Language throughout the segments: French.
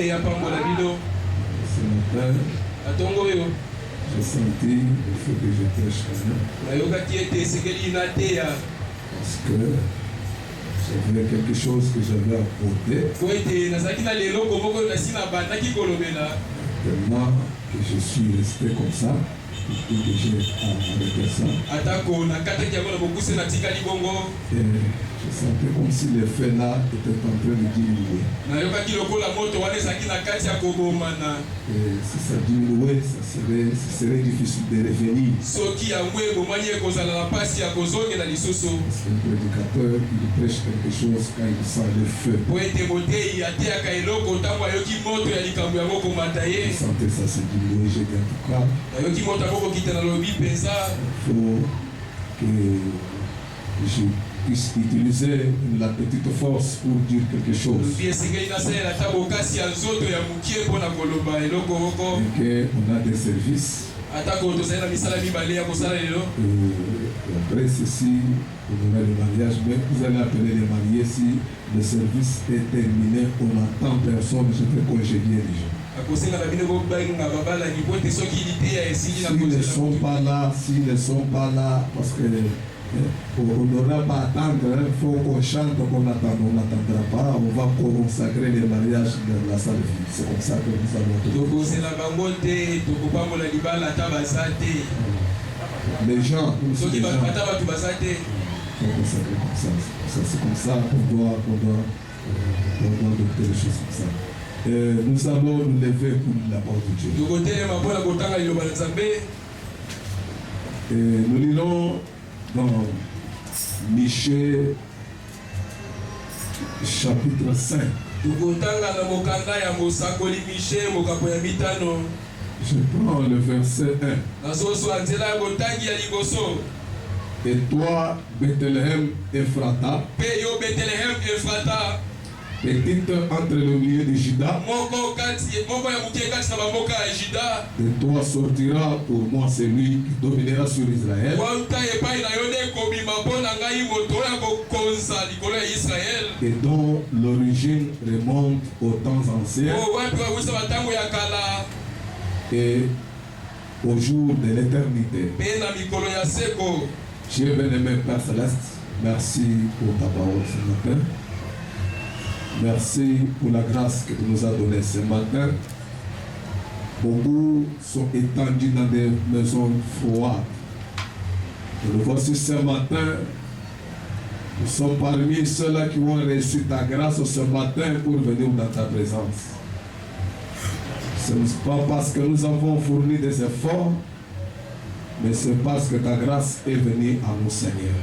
Ce matin, j'ai senti il faut que je prêche quand même. Parce que j'avais quelque chose que j'avais apporté. Tellement que je suis resté comme ça. Et que j'ai arrêté ça. Et je sentais comme si l'effet là était en train de diminuer. Et si ça diminuait, ce serait difficile de revenir. Parce qu'un prédicateur, il prêche quelque chose quand il sent le feu. Je sentais ça se diminuer, j'ai dit en tout cas. Il faut que je puisse utiliser la petite force pour dire quelque chose. Et qu'on a des services. Après ceci, on aura le mariage, mais vous allez appeler les mariés si le service est terminé, on n'entend personne, je vais congédier les gens. S'ils ne sont pas là, parce que on n'aura pas à attendre, il faut qu'on chante, qu'on attend, on n'attendra pas, on va consacrer les mariages dans la salle de vie. C'est comme ça que nous allons tout. Les gens, nous sommes des gens, faut consacrer comme ça. C'est comme ça qu'on doit adopter les choses comme ça. Nous allons nous lever pour la parole de Dieu. Nous lisons dans Michée chapitre 5. Je prends le verset 1. Et toi, Bethléem Ephrata, petite entre le milieu de Juda, de toi sortira pour moi celui qui dominera sur Israël, et dont l'origine remonte aux temps anciens et au jour de l'éternité. Dieu bien-aimé Père Céleste, merci pour ta parole ce matin. Merci pour la grâce que tu nous as donnée ce matin. Beaucoup sont étendus dans des maisons froides. Nous voici ce matin. Nous sommes parmi ceux-là qui ont reçu ta grâce ce matin pour venir dans ta présence. Ce n'est pas parce que nous avons fourni des efforts, mais c'est parce que ta grâce est venue à nous, Seigneur.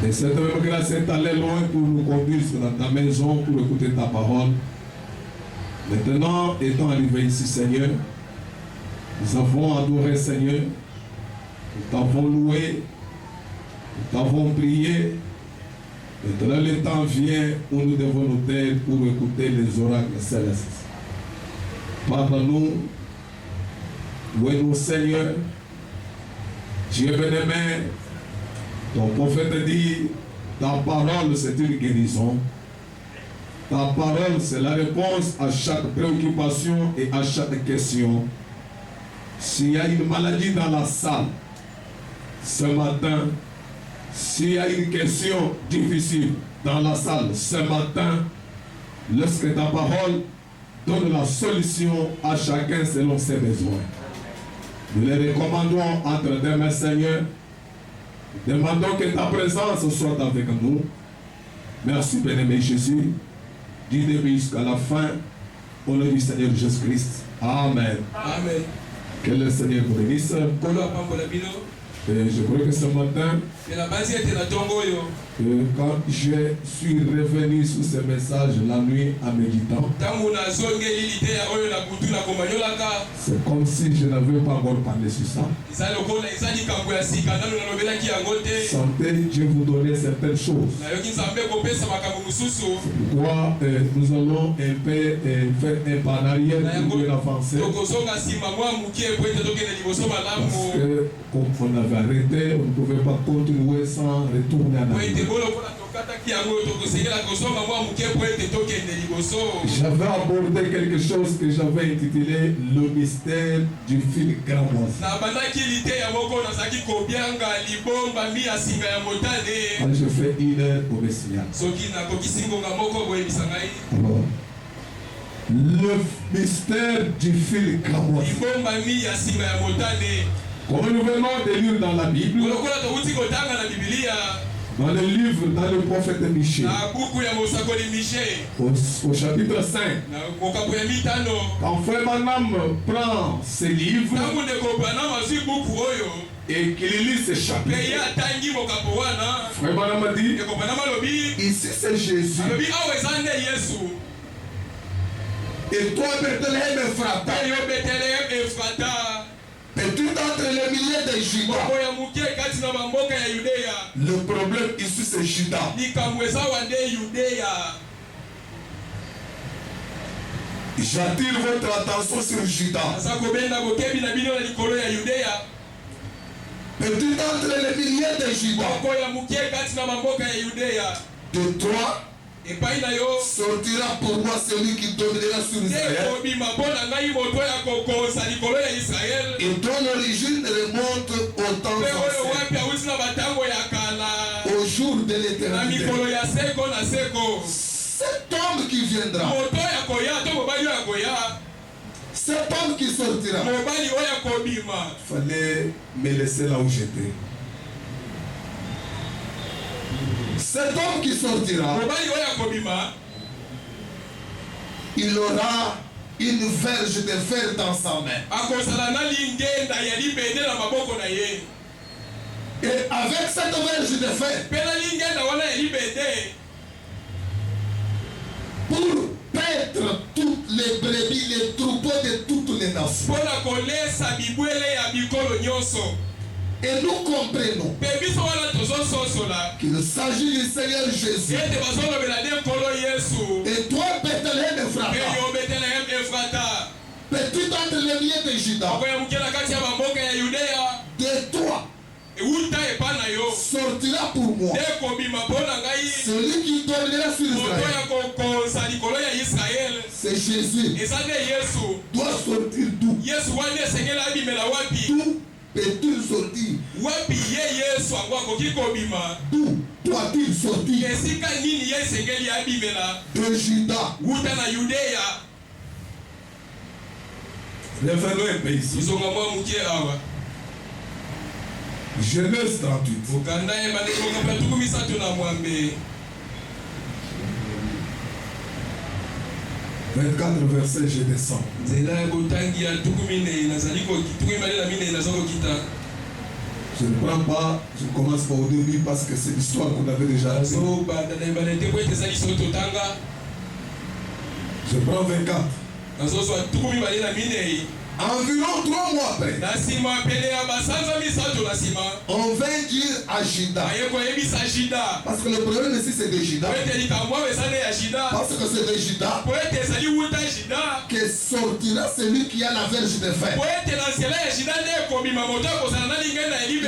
Et cette même grâce est allée loin pour nous conduire dans ta maison pour écouter ta parole. Maintenant, étant arrivés ici, Seigneur, nous avons adoré, Seigneur, nous t'avons loué, nous t'avons prié. Maintenant, le temps vient où nous devons nous taire pour écouter les oracles célestes. Parle-nous, louez-nous, Seigneur. Dieu bien-aimé, ton prophète dit, ta parole c'est une guérison. Ta parole c'est la réponse à chaque préoccupation et à chaque question. S'il y a une maladie dans la salle, ce matin, s'il y a une question difficile dans la salle, ce matin, lorsque ta parole donne la solution à chacun selon ses besoins. Nous les recommandons entre tes mains, Seigneur. Demandons que ta présence soit avec nous. Merci, bien-aimé Jésus. Du début jusqu'à la fin, au nom du Seigneur Jésus-Christ. Amen. Amen. Que le Seigneur vous bénisse. Et je crois que ce matin, quand je suis revenu sur ce message la nuit en méditant, c'est comme si je n'avais pas encore parlé sur ça. Sentez Dieu vous donner certaines choses. C'est pourquoi nous allons un peu faire un pas en arrière pour avancer. Parce que comme on avait arrêté, on ne pouvait pas continuer sans retourner en arrière. J'avais abordé quelque chose que j'avais intitulé le mystère du fil cramoisi. Je fais 1 heure au Messia. Alors, le mystère du fil cramoisi. Comme nous venons de lire dans la Bible, dans le livre, dans le prophète Michée, au chapitre 5, quand Frère Branham prend ce livre et qu'il lit ce chapitre, Frère Branham dit, ici c'est Jésus. Et toi, Bethléem Ephrata, petit entre les milliers de Judas. Le problème ici c'est Judas. J'attire votre attention sur Judas. Petit entre les milliers de Judas. De toi sortira pour moi celui qui dominera sur Israël. Et dont l'origine remonte au temps ancien, au jour de l'éternité. Cet homme qui viendra, cet homme qui sortira, il fallait me laisser là où j'étais. Cet homme qui sortira, il aura une verge de fer dans sa main. Et avec cette verge de fer, pour paître toutes les brebis, les troupeaux de toutes les nations. Et nous comprenons qu'il s'agit du Seigneur Jésus. Et toi, Bethléem Ephrata, petit entre les milliers de Judas, de toi sortira pour moi celui qui dominera sur Israël. C'est Jésus. Doit sortir d'où? D'où peut-il sortir? D'où doit-il sortir? De Judas. Revenons un peu ici. Genèse 38. 24 versets, je descends. Je ne prends pas, je commence pas au début parce que c'est l'histoire qu'on avait déjà appris. Je prends 24. Environ 3 mois après, on vint dire à Judas, parce que le problème ici c'est de Judas, parce que c'est de Judas que sortira celui qui a la verge de fer.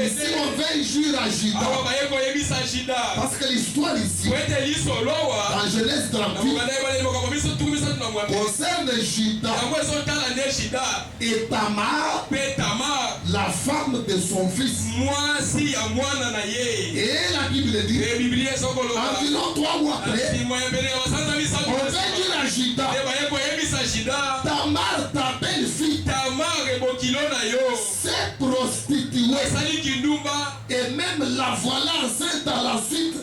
Ici on vint dire à Judas, parce que l'histoire ici, dans Genèse 38, concerne Judas et Tamar, la femme de son fils. Et la Bible dit, environ 3 mois après, on va dire à Judas, Tamar, ta belle-fille, s'est prostituée. Et même la voilà enceinte à la suite,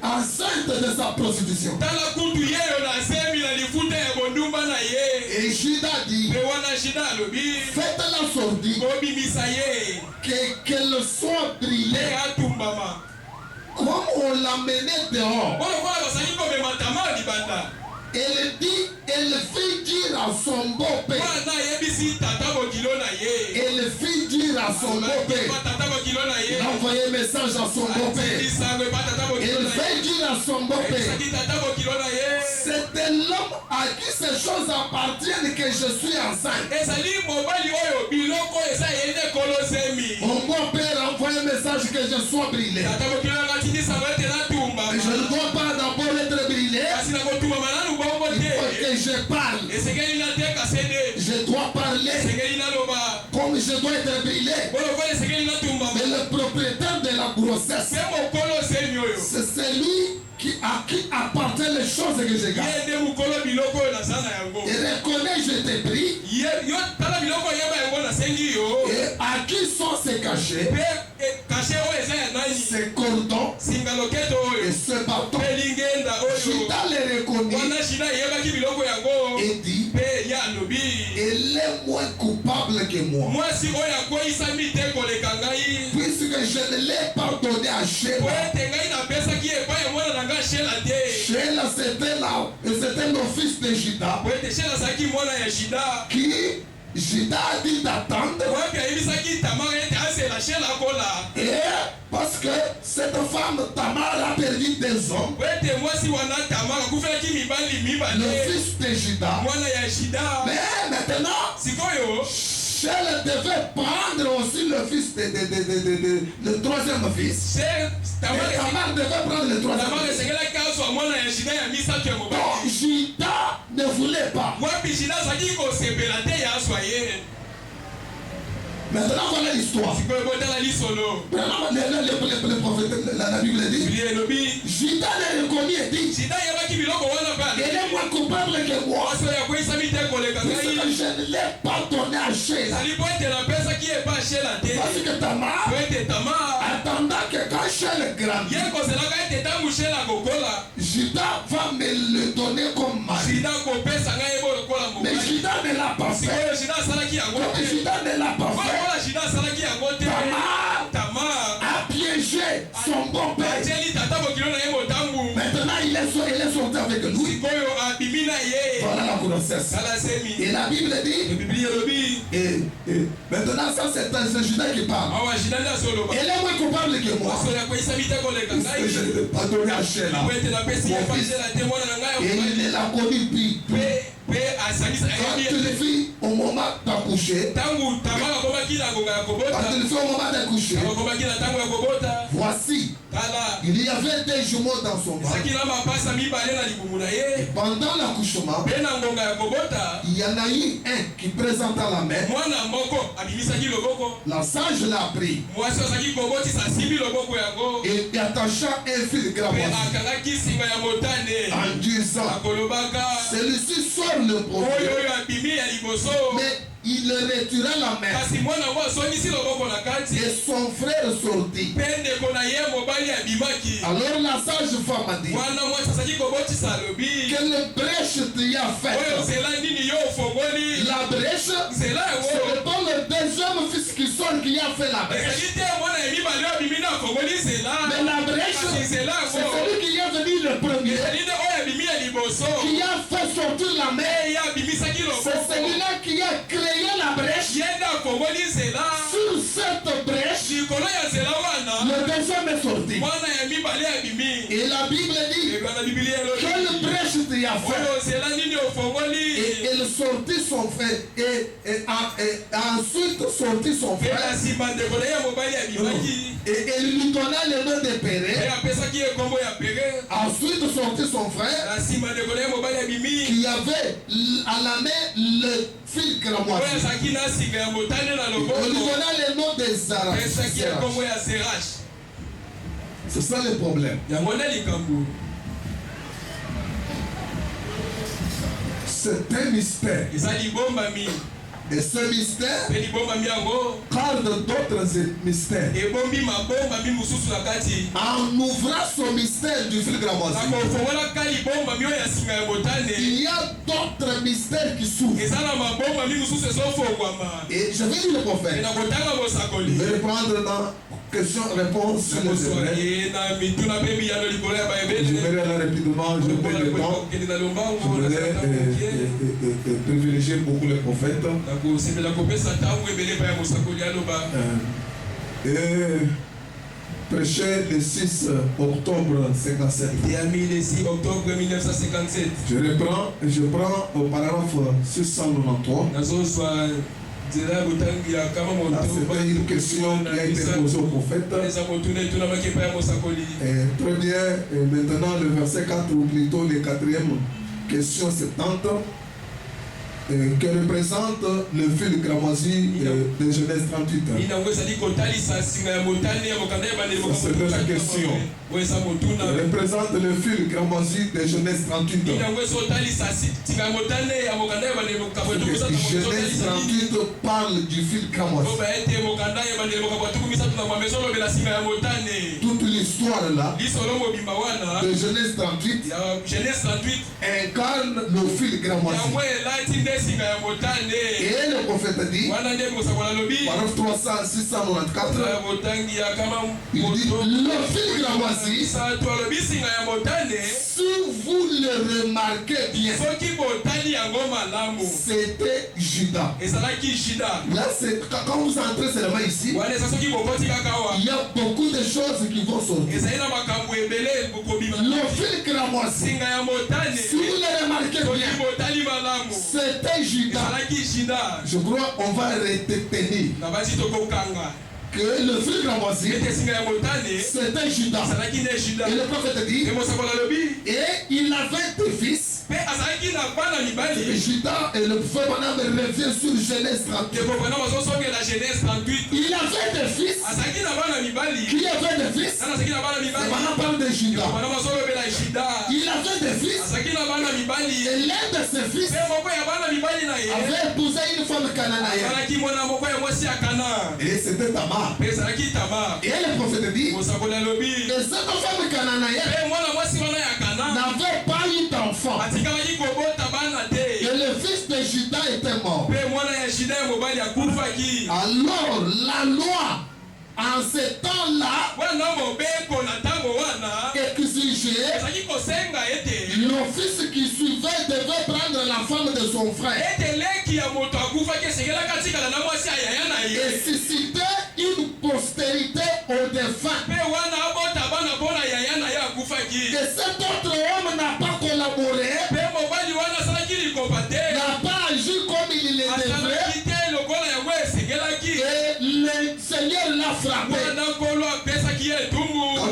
enceinte de sa prostitution. Et Judas dit, faites-la sortir, qu'elle soit brûlée. Comme on l'a menée dehors, elle dit, elle fit dire à son beau-père. Elle fit dire à son beau-père. Il a envoyé un message à son beau-père. Elle fait dire à son beau-père. C'est l'homme à qui ces choses appartiennent que je suis enceinte. Mon beau-père a envoyé un message que je sois brûlé. que je parle, je dois parler comme je dois être brûlé. Mais le propriétaire de la grossesse, c'est celui à qui appartient les choses que je garde. Et reconnaît, je t'ai pris. Et à qui sont ces cachets, ces cordons et ce bâton? Judas les reconnaît et dit, il est moins coupable que moi, puisque je ne l'ai pas donné à Sheila. Sheila, c'était le fils de Judas, qui Judas a dit d'attendre. Et parce que cette femme Tamar a perdu des hommes, le fils de Judas. Mais maintenant, Sheila devait prendre aussi le fils le troisième fils. Et Tamar devait prendre le troisième fils. Donc Judas ne voulait pas. Maintenant voilà l'histoire. Le prophète, la Bible dit, Judas le reconnaît et dit, il est moins coupable que moi, parce que je ne l'ai pas donné à Sheila. Parce que Tamar attendant que quand Sheila grandit, Judas va me le donner comme mari. Mais Judas ne l'a pas fait. Judas ne l'a pas fait. Tamar a piégé son bon-père. Maintenant il est sorti avec lui. Voilà la grossesse. Et la Bible dit, et maintenant ça c'est Judas qui parle. Il est moins coupable que moi, parce que je ne l'ai pas donné à Sheila, mon fils. Et il l'a connu puis. Quand tu le vis au moment d'accoucher, voici, il y avait des jumeaux dans son ventre. Et pendant l'accouchement, il y en a eu un qui présenta la main. La sage l'a pris et attachant un fil cramoisi en disant, celui-ci sort le premier. Mais il retira la main et son frère sortit. Alors la sage femme a dit, quelle brèche tu as faite? La brèche, c'est pas le deuxième fils qui sort qui a fait la brèche. Mais la brèche, c'est celui qui est venu le premier, qui a fait sortir la main. C'est celui-là qui a créé la brèche. Sur cette brèche, le deuxième est sorti. Et la Bible dit, quelle brèche tu as fait? Et il sortit son frère. Et ensuite sortit son frère. Et il lui donna le nom de Pérez. Ensuite sortit son frère, qui avait à la main le fil cramoisi. On lui donna le nom de Zerach. C'est ça le problème. C'est un mystère. Et ce mystère garde d'autres mystères. En ouvrant ce mystère du fil cramoisi, il y a d'autres mystères qui s'ouvrent. Et je vais lire le prophète. Je vais reprendre dans question-réponse. Je vais aller rapidement, je perds le temps. Je voudrais privilégier beaucoup les prophètes. Et prêché le 6 octobre 57. Je prends au paragraphe 693. C'était une question qui a été posée au prophète. Très bien, et maintenant le verset 4 ou plutôt le 4e question 70 que représente le fil cramoisi de Genèse 38. C'était la question. Représente le fil cramoisi de Genèse 38. Genèse 38 parle du fil cramoisi. Toute l'histoire là de Genèse 38 incarne le fil cramoisi. Et le prophète dit, paragraphe 300, 694, il dit, le fil cramoisi, si vous le remarquez bien, c'était Judas. Là, quand vous entrez seulement ici, il y a beaucoup de choses qui vont sortir. Le fil cramoisi, si vous le remarquez bien, c'était Judas. Je crois qu'on va retenir que le fil cramoisi, c'était Judas. Et le prophète dit, et il avait des fils. Et Judas et le prophète revient sur Genèse 38. Il avait des fils. Qui avait des fils? Et maintenant parle de Judas. Il avait des fils. Et l'un de ses fils avait épousé une femme cananéenne. Et c'était Tamar. Et le prophète dit, et cette femme cananéenne n'avait pas eu d'enfant. Et le fils de Judas était mort. Alors la loi en ce temps-là exigeait le fils qui suivait devait prendre la femme de son frère et susciter une postérité au défunt. Et cet autre homme n'a pas collaboré, n'a pas agi comme il le devait, et le Seigneur l'a frappé. Quand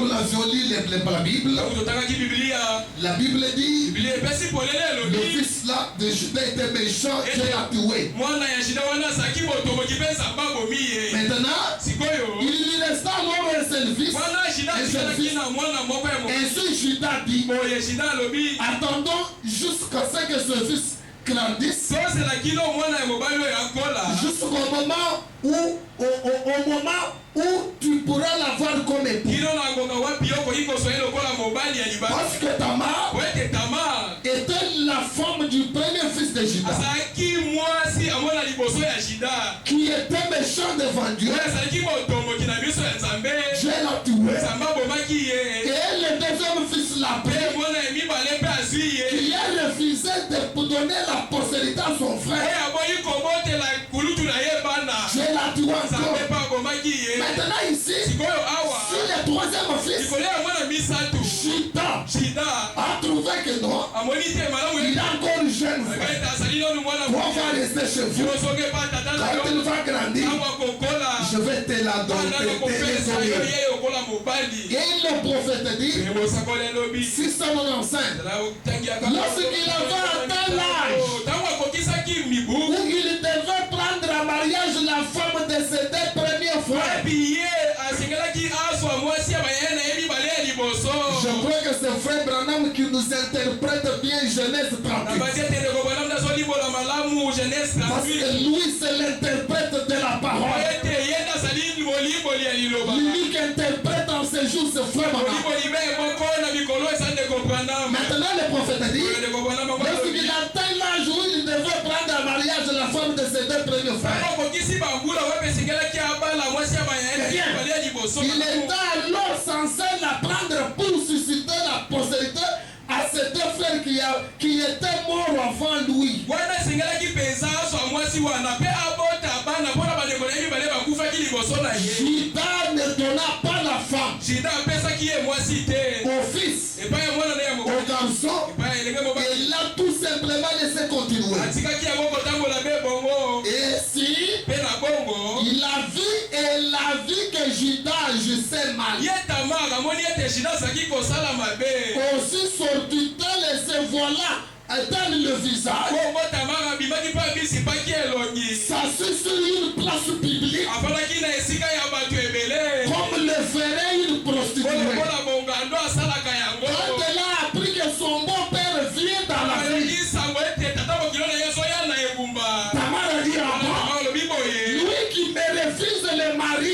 nous avions lu la Bible dit, le fils là de Judas était méchant, Dieu l'a tué. Maintenant, il lui resta alors un seul fils. Ainsi Judas dit, attendons jusqu'à ce que ce fils grandisse, jusqu'au moment où tu pourras l'avoir comme époux. Parce que Tamar était la femme du premier fils de Judas, qui était méchant devant Dieu. Dieu l'a tué. Et le deuxième fils l'a pris, qui a refusé de donner la postérité à son frère. Dieu l'a tué encore. Maintenant ici, sur le troisième fils, Judas a trouvé que non, il a encore une jeune frère. On va rester chez vous. Quand il va grandir, je vais te la donner. Et le prophète dit, 695, lorsqu'il avait atteint l'âge où il devait prendre en mariage la femme de ses deux premiers frères, je crois que c'est frère Branham qui nous interprète bien Genèse 38. Parce que lui c'est l'interprète de la parole. Lui qui interprète en ces jours ce frère Branham. Maintenant le prophète dit, lorsqu'il atteint l'âge où il devait prendre en mariage la femme de ses deux premiers frères, il était alors censé la prendre pour susciter la postérité à ses deux frères qui étaient morts avant lui. Judas ne donna pas la femme au fils, au garçon, et l'a tout simplement laissé continuer. Et si il a vu que Judas agissait mal, aussi sortit-elle et se voilà éteint le visage, s'assit sur une place publique, comme le ferait une prostituée. Quand elle a appris que son beau-père vient dans la vie, Tamar a dit à moi, lui qui me refuse le mari,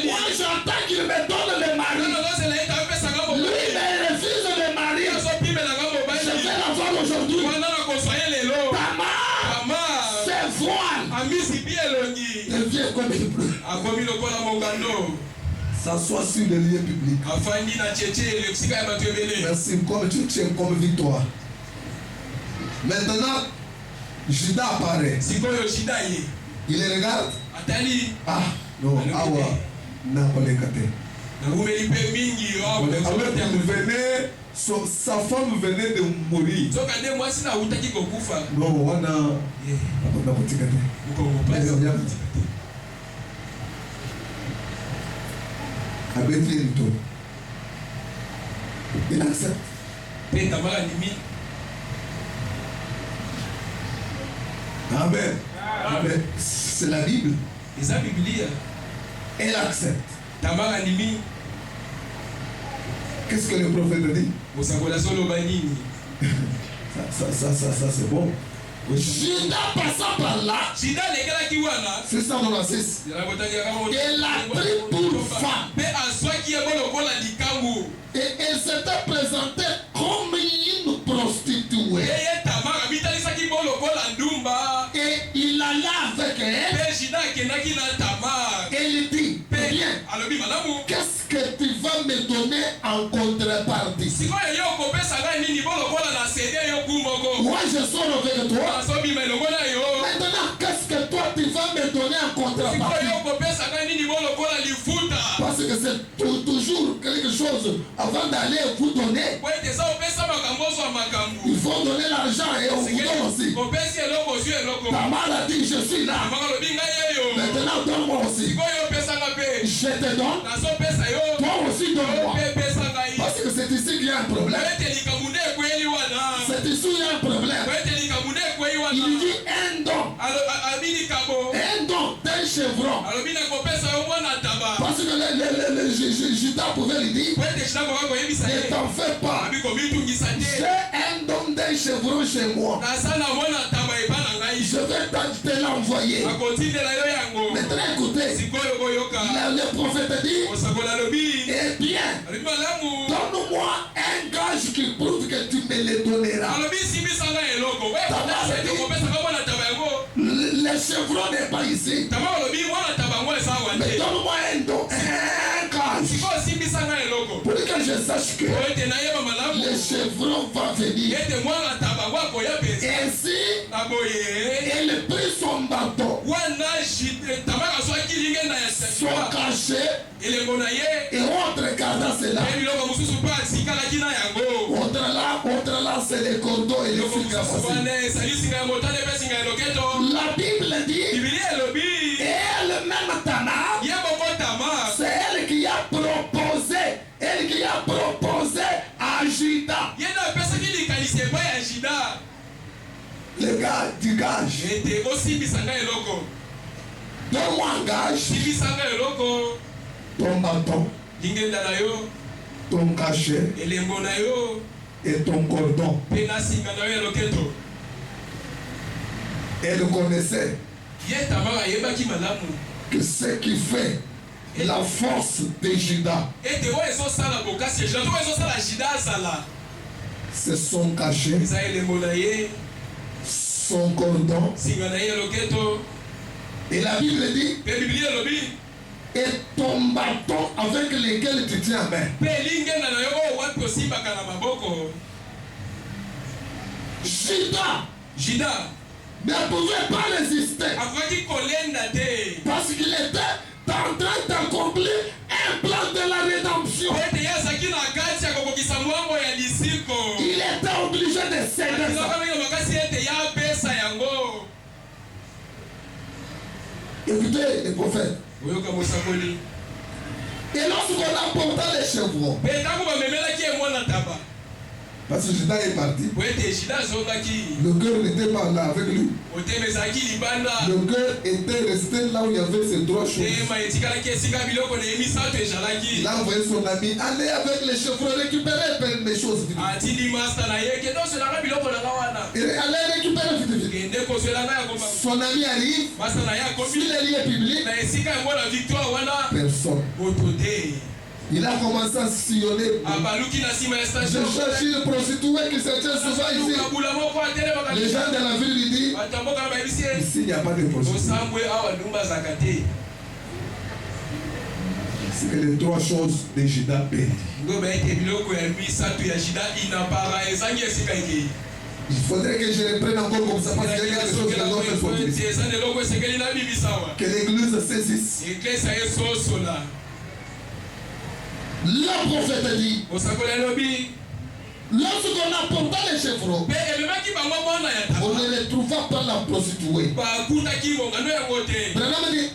moi j'entends qu'il me donne le mari. Lui me refuse le mari. Je vais l'avoir aujourd'hui. Tamar, c'est voile. Devient comme une pluie. S'assoit sur le lieu public. Merci, comme tu tiens comme victoire. Maintenant, Judas apparaît. Il les regarde. Ah, non, awa, n'a pas les catés. Sa femme venait de mourir. Non, on a il accepte. Amen. Amen. C'est la Bible. Elle accepte. Qu'est-ce que le prophète dit? Ça c'est bon. Judas passant par là, 696, elle a pris pour femme. Et elle s'était présentée comme une prostituée. Et il alla avec elle. Et il dit, bien, qu'est-ce que tu vas me donner en contrepartie? Moi je sors avec toi. Maintenant, qu'est-ce que toi tu vas me donner en contrepartie? Parce que c'est toujours quelque chose. Avant d'aller vous donner, il faut donner l'argent et on vous donne aussi. Tamar a dit, je suis là. Maintenant, donne-moi aussi. Je te donne. Toi aussi, donne-moi. Parce que c'est ici qu'il y a un problème. C'est ici qu'il y a un problème. Il dit un don. Un don d'un chevron. Parce que le Judas pouvait lui dire, ne t'en fais pas. J'ai un don d'un chevron chez moi. Je vais te l'envoyer. Maintenant écoutez, le prophète dit, eh bien, donne-moi un gage qui prouve que tu me le donneras. Le chevron n'est pas ici. Mais donne-moi un don, un gage. Pour que je sache que le chevron va venir. Ainsi, il prit son bâton, son cachet, et autre garda cela. Autre là, c'est les cordons et les fils capacités. La Bible dit, et elle-même Tamar, c'est elle qui a proposé à Judas. Le gars du gage. Donne-moi un gage. Ton bâton. Ton cachet. Et ton cordon. Elle connaissait que ce qui fait la force de Judas, c'est son cachet, son cordon. Et la Bible dit, et ton bâton avec lequel tu tiens main. Judas ne pouvait pas résister parce qu'il était en train d'accomplir un plan de la rédemption. Il était obligé de céder ça. Écoutez les prophètes. Et lorsqu'on apporta les chevrons, Parce que Judas est parti. Le cœur n'était pas là avec lui. Le cœur était resté là où il y avait ces trois choses. Il a envoyé son ami, allez avec les chevrons, récupérer mes choses. Allez récupérer vite. Son ami arrive, s'il est lié public, personne. Il a commencé à sillonner. Je cherche une prostituée qui se tient souvent ici. Les gens de la ville lui disent, ici il n'y a pas de prostituée. C'est les trois choses de Judas perdent. Il faudrait que je reprenne encore comme ça parce qu'il y a quelque chose que les autres sont utilisés. Que l'église saisisse. Le prophète dit, lorsqu'on apporta les chevrons, on ne les trouva pas la prostituée. Branham dit,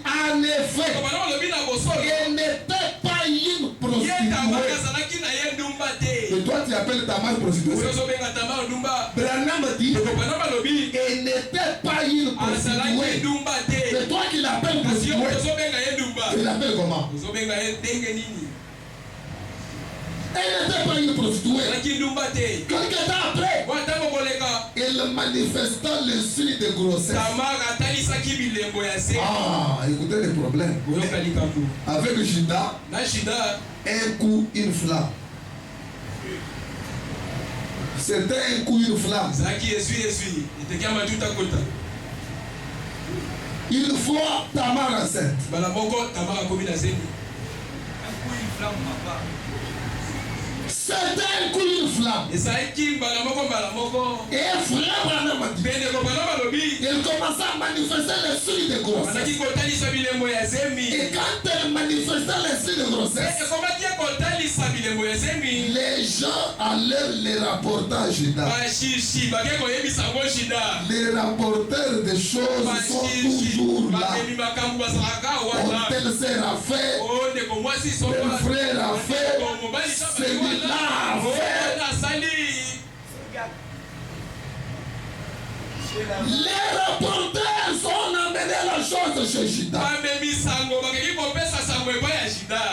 en effet, elle n'était pas une prostituée. Et toi tu appelles ta mère prostituée. Branham dit, elle n'était pas une prostituée. Et toi qui l'appelles prostituée, tu l'appelles comment? Elle n'était pas une prostituée. Quelques temps après, elle manifesta le signe de grossesse. Ah, écoutez le problème. Avec Judas, un coup, une flamme. C'était un coup, une flamme. Une fois, Tamar enceinte. C'était un coup une flamme. Et un frère Branham a dit, il commença à manifester le signe de grossesse. Et quand elle manifestait le signe de grossesse, les gens allèrent les rapporter à Judas. Les rapporteurs des choses sont toujours là. Tel sœur a fait, tel frère a fait, celui-là. Les reporters sont amenés la chose chez Judas.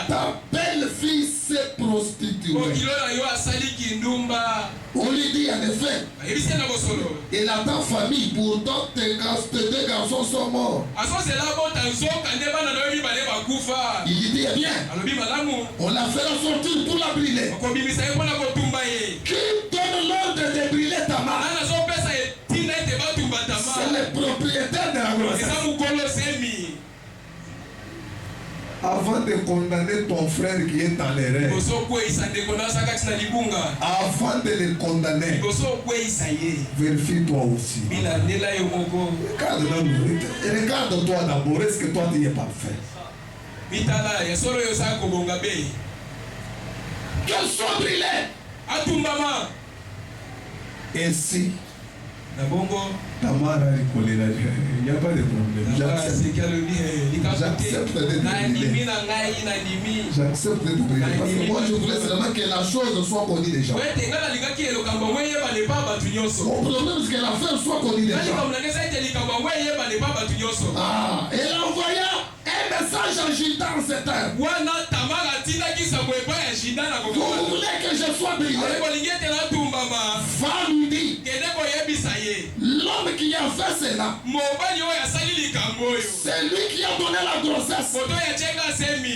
Ta belle-fille s'est prostituée. On lui dit en effet, elle a ta famille, pourtant tes deux garçons sont morts. Il dit eh bien, on la fera sortir pour la brûler. Qui donne l'ordre de brûler ta mère? C'est le propriétaire de la grossesse. Avant de condamner ton frère qui est en erreur, avant de le condamner, vérifie-toi aussi. Regarde-toi d'abord, est-ce que toi tu es parfait? Qu'elle soit brûlée. Ainsi, Tamar a rigolé, il n'y a pas de problème. J'accepte d'être brûlé. J'accepte d'être brûlé. Parce que moi je voulais seulement que la chose soit connue des gens. Mon problème c'est que l'affaire soit connue des gens. Ah, elle envoya un message à Judas en cette heure. Vous voulez que je sois brûlé? Va lui dire. L'homme qui a fait cela, c'est lui qui a donné la grossesse.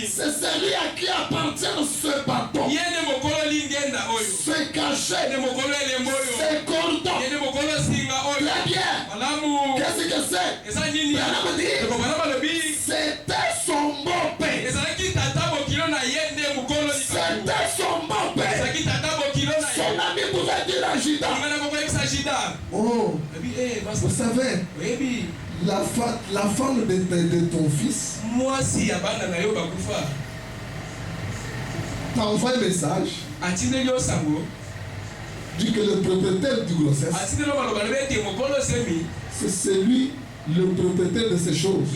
C'est celui à qui appartient ce bâton, ce cachet, ce cordon. Très bien. Qu'est-ce que c'est? C'était son beau-père. C'était son beau-père. Son ami pouvait dire à Judas, oh, vous savez, la femme de ton fils t'envoie un message, dit que le propriétaire du grossesse, c'est celui, le propriétaire de ces choses.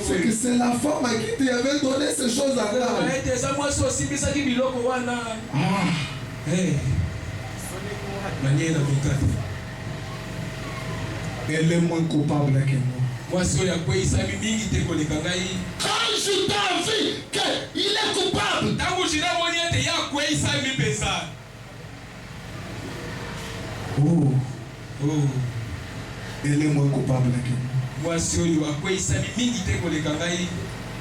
C'est que c'est la femme à qui tu avais donné ces choses à table. manière 24. Elle est moins coupable que moi. Moi, si on a quoi, il s'est mis, il était collé quand quand je t'ai vu qu'il est coupable, tant que je n'ai pas dit, il y a quoi, il s'est mis pesant. Oh, Oh, elle est moins coupable que moi. moi, si on a quoi, il s'est mis, il était collé quand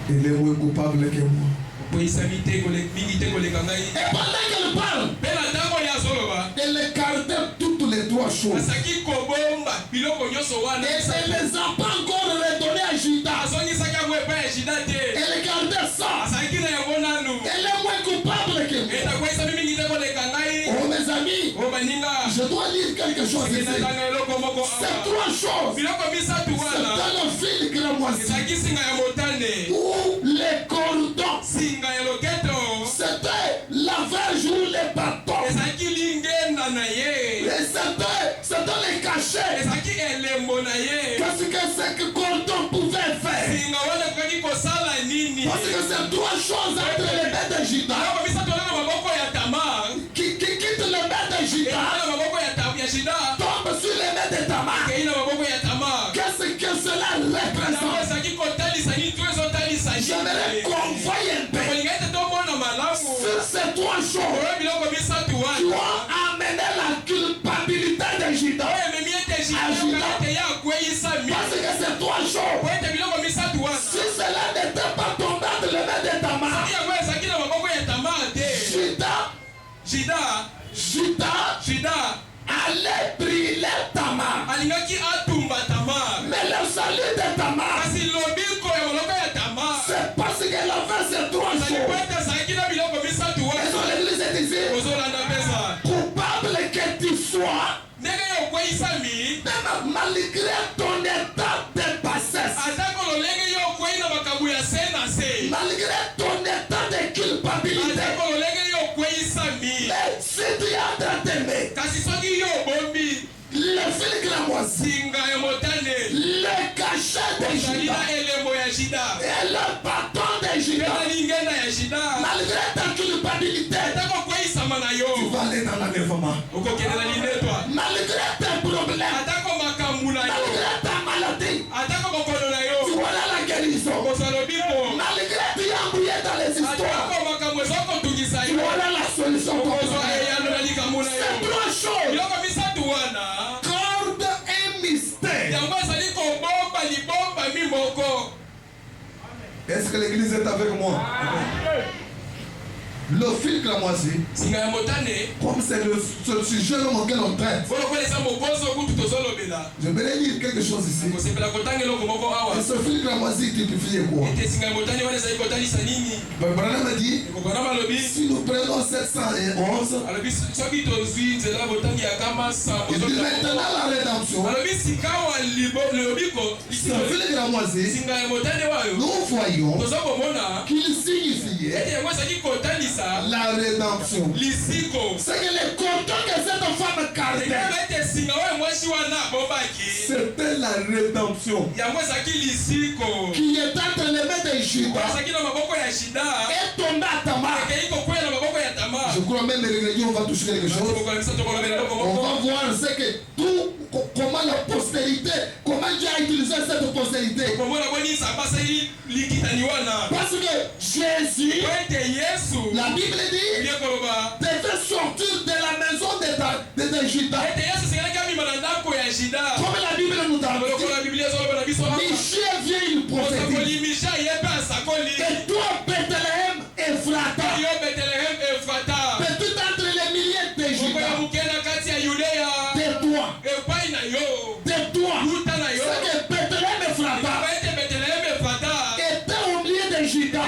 Elle est moins coupable que moi. et pendant qu'elle parle, elle écartait toutes les trois choses. Et elle les a pas encore redonnées à Judas. Elle gardait ça. Elle est moins coupable que moi. Oh mes amis, je dois lire quelque chose ici. Ces trois choses, c'est dans le fil cramoisi ou les cordons. C'était la verge ou les bâtons. Et c'était les cachets. Qu'est-ce que ce cordon pouvait faire? Parce que c'est trois choses entre les mains de Judas qui quittent les mains de Judas, tombe sur les mains de Tamar. Qu'est-ce que cela représente? J'aimerais qu'on voie un peu sur ces trois choses qui ont amené la culpabilité de Judas à Judas. Parce que ces trois choses, si cela n'était pas tombé entre les mains de Tamar, Judas allait brûler Tamar. Mais le salut de Tamar, c'est parce qu'elle avait ces trois choses. Et l'église est ici. Coupable que tu sois, même malgré ton état de bassesse, malgré ton état de culpabilité, mais si tu es en train d'aimer, le fil cramoisi, le cachet de Judas et le bâton de Judas, malgré ta culpabilité, tu vas aller dans l'enlèvement. Malgré tes problèmes, malgré ta maladie, tu vas aller à la guérison. Malgré que tu es embrouillé dans les histoires, tu vas aller à la solution. C'est trois choses. Corde et mystère. Est-ce que l'église est avec moi? Le fil cramoisi, comme c'est le sujet auquel on traite, je vais lire quelque chose ici. Et ce fil cramoisi typifie quoi? Branham a dit, si nous prenons 711, il dit maintenant la rédemption. Ce fil cramoisi, nous voyons qu'il signifiait la rédemption. C'est que les cordons que cette femme gardait, c'était la rédemption qui est entre les mains de Judas et tombée à Tamar. Je crois même les réunions, on va toucher quelque chose. On va voir ce que tout, comment la postérité, comment Dieu a utilisé cette postérité. Parce que Jésus, la Bible dit, devait sortir de la maison de Judas. Comme la Bible nous a dit, Michel vient, il prophétise. Et toi, Bethléem, Ephrata, petit entre les milliers de Judas, tais-toi, tais-toi. C'est que Bethléem, Ephrata était au milieu de Judas.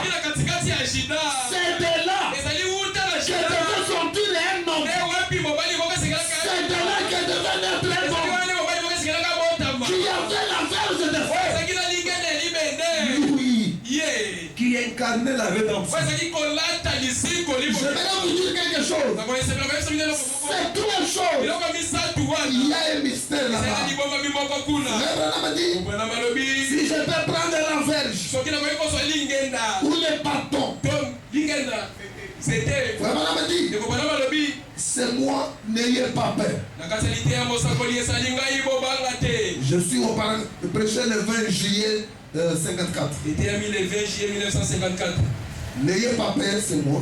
C'est de là que devait sortir un homme. C'est de là que devait naître un homme qui avait la verge de fer. Lui qui incarnait la rédemption. Je vais vous dire quelque chose. C'est trois choses. Il y a un mystère là-bas. Si je peux prendre la verge ou les bâtons, c'est moi, n'ayez pas peur. Je suis au prêcher le 20 juillet 54. C'était le 20 juillet 1954. N'ayez pas peur, c'est moi.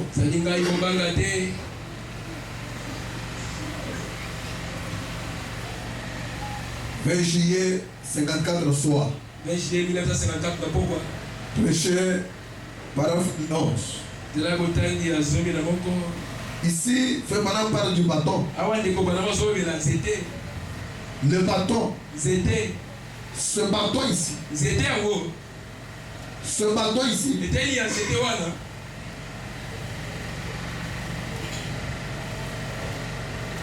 20 juillet 54 le soir. 20 juillet 1954, pourquoi? Prêcher paragraphe 11. Ici, fait maintenant parle du bâton. Le bâton. Ce bâton ici. Ce bâton ici.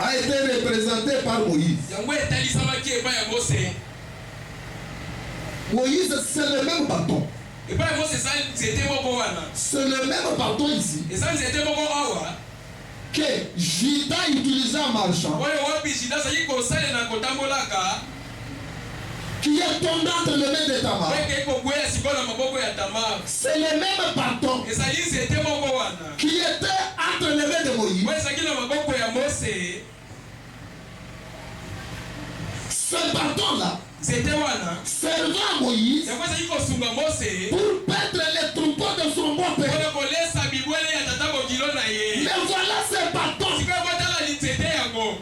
A été représenté par Moïse. Moïse, c'est le même bâton. C'est le même bâton ici que Judas utilisait en marchant, qui est tombé entre les mains de Tamar. C'est le même bâton qui était entre les mains de Moïse. Ce bâton-là servait à Moïse pour perdre les troupeaux de son beau-père. Mais voilà ce bâton.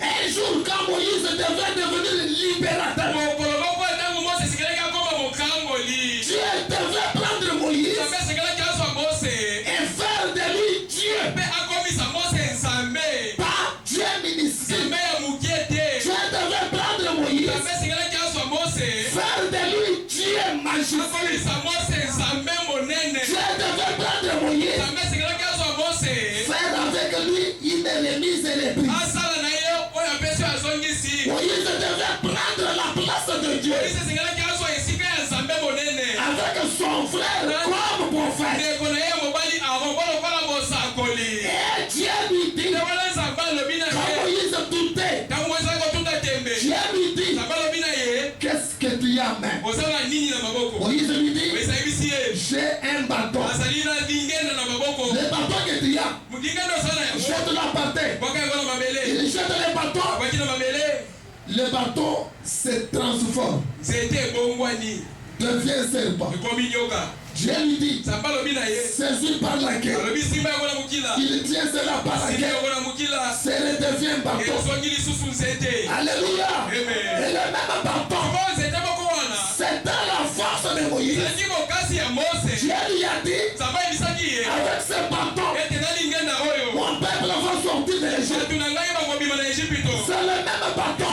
Un jour, quand Moïse devait devenir libérateur, Dieu devait prendre Moïse et faire de lui Dieu. Pas Dieu ministre. Dieu devait prendre Moïse, faire de lui Dieu magnifique. Dieu devait prendre Moïse, faire avec lui une remise et les prix. Moïse devait prendre la place de Dieu avec son frère comme prophète. Et Dieu lui dit, quand Moïse doutait, Dieu lui dit, qu'est-ce que tu as main? Moïse lui dit, j'ai un bâton. Le bâton que tu as, jette la partie. Il jette le bâton. Le bâton se transforme, devient serpent. Dieu lui dit, saisi par la queue, il tient cela par la queue, cela devient bâton. Alléluia. Et le même bâton, c'était la force de Moïse. Dieu lui a dit, avec ce bâton, mon peuple va sortir de l'Égypte. C'est le même bâton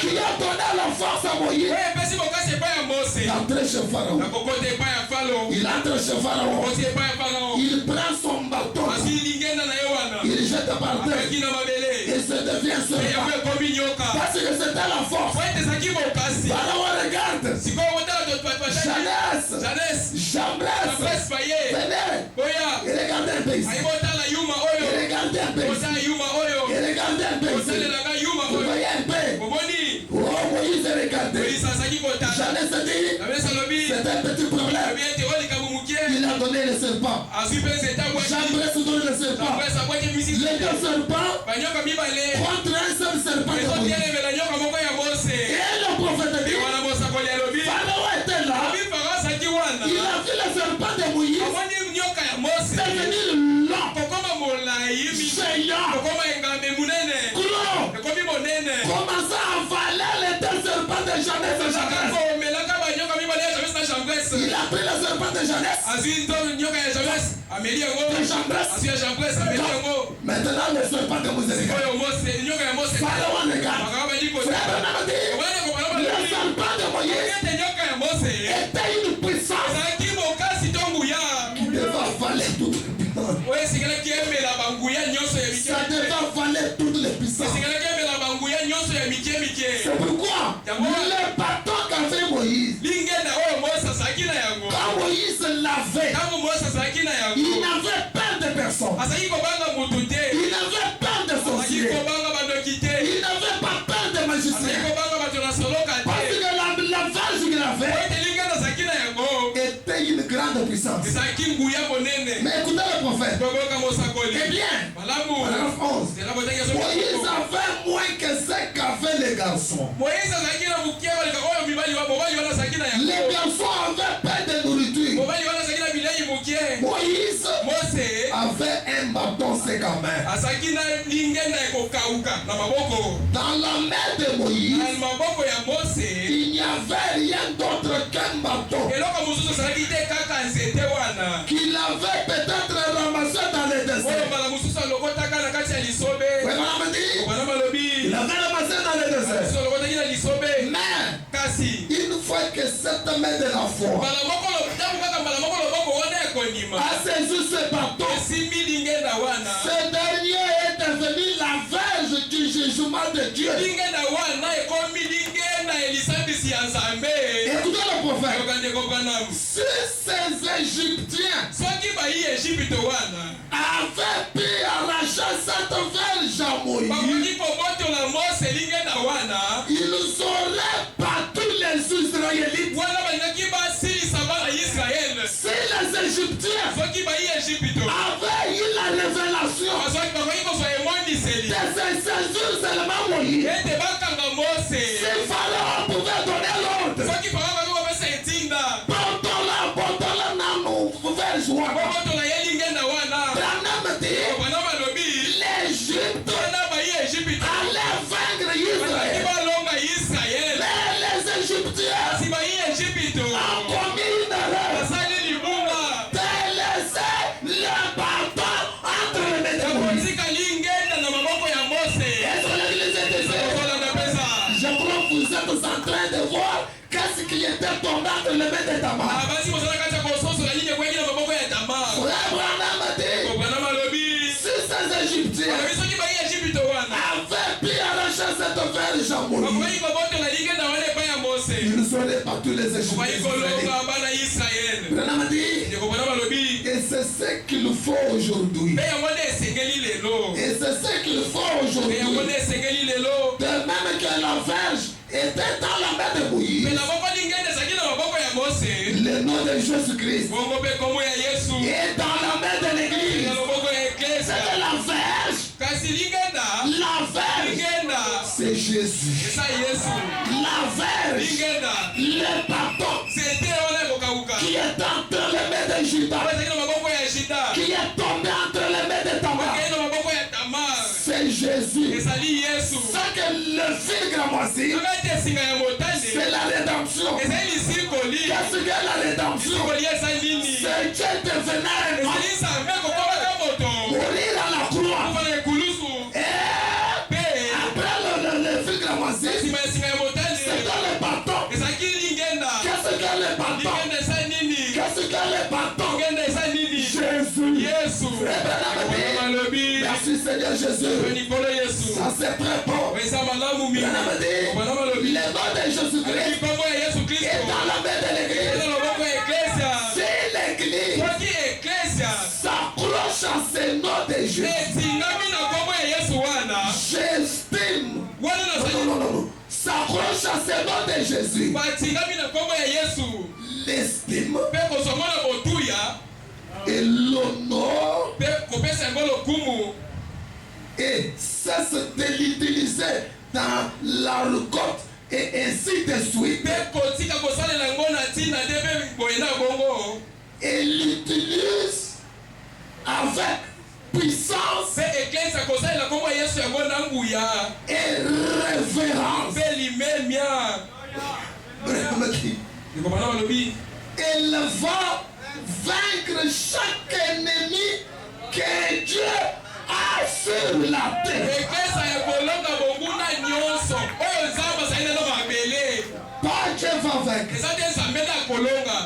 qui a donné la force à Moïse. Il entre chez Pharaon. Il entre chez Pharaon. Il prend son bâton. Il jette par terre. Et se devient serpent. Parce que c'était la force. Pharaon regarde. Jeunesse. Jambres. Venez. Il regardait un pays. Il regardait un pays. Il regardait un pays. Vous voyez un peu. Oh, Moïse regardait. Jeunesse dit, c'est un petit problème. Il a donné le serpent. Jambres donne le serpent. Les deux serpents contre un seul serpent de Moïse. Et le prophète dit, Pharaon était là. Il a vu le serpent de Moïse devenir long, géant, gros, commença à avaler les deux serpents de Jeunesse. Il a pris le serpent de Jeunesse. Maintenant le serpent de Moïse. Pharaon regarde. Frère Branham dit, le serpent de Moïse était une puissance qui devait avaler toutes les puissances. Ça devait avaler toutes les puissances. C'est pourquoi le bâton qu'avait Moïse, quand Moïse l'avait, il n'avait peur de personne. Il n'avait peur de sorcier. Il n'avait pas peur de magicien. Parce que la vache qu'il avait était une grande puissance. Mais écoutez le prophète. Eh bien, paragraphe 11. Moïse avait moins que ce qu'avaient les garçons. Les garçons avaient pas de nourriture. Moïse avait un bâton sec à main. Dans la main de Moïse, il n'y avait rien d'autre qu'un bâton qu'il avait peut-être ramassé dans les déserts. Il avait ramassé dans les déserts. Mais une fois que cette main de la foi a saisi ce bâton, ce dernier est devenu la verge du jugement de Dieu. Écoutez le prophète. Si ces Égyptiens avaient pu arracher cette verge à Moïse, ils auraient battu les Israélites. Si les Égyptiens avaient eu la révélation de ces saisons seulement Moïse, si Pharaon pouvait donner l'ordre, portons-la, non, verge l'Égypte allait vaincre Israël. Mais les Égyptiens ont commis une erreur de laisser le bâton entre les mains de Moïse. Est-ce que l'église est ici? Je crois que vous êtes en train de voir qu'est-ce qui était tombé entre les mains de Tamar. Si ces Égyptiens avaient pu arracher cette verge à Moïse, ils ne seraient pas tous les Égyptiens. Et c'est ce qu'il faut aujourd'hui. Et c'est ce qu'il faut aujourd'hui. De même que la verge était dans la main de Moïse, le nom de Jésus-Christ est dans la main de l'église. C'est de la verge. La verge, c'est Jésus. La verge, le bâton qui est entre les mains de Judas, qui est tombé entre les mains de Tamar, c'est Jésus. C'est que le fil gramoisi, c'est la rédemption. Qu'est-ce que la rédemption? C'est Dieu devenant un homme, mourir à la croix. Et après le fil gramoisi, c'est dans le bâton. Qu'est-ce que le bâton? Qu'est-ce que le bâton? Jésus. Merci Seigneur Jésus. Ça c'est très bon. Le nom de Jésus-Christ est dans la main de l'église. Si l'église s'accroche à ce nom de Jésus, j'estime. Non. S'accroche à ce nom de Jésus. L'estime et l'honneur et cesse de l'utiliser dans la récolte et ainsi de suite. Et l'utilise avec puissance et révérence. Elle va vaincre chaque ennemi que Dieu a sur la terre. Pas Dieu va vaincre.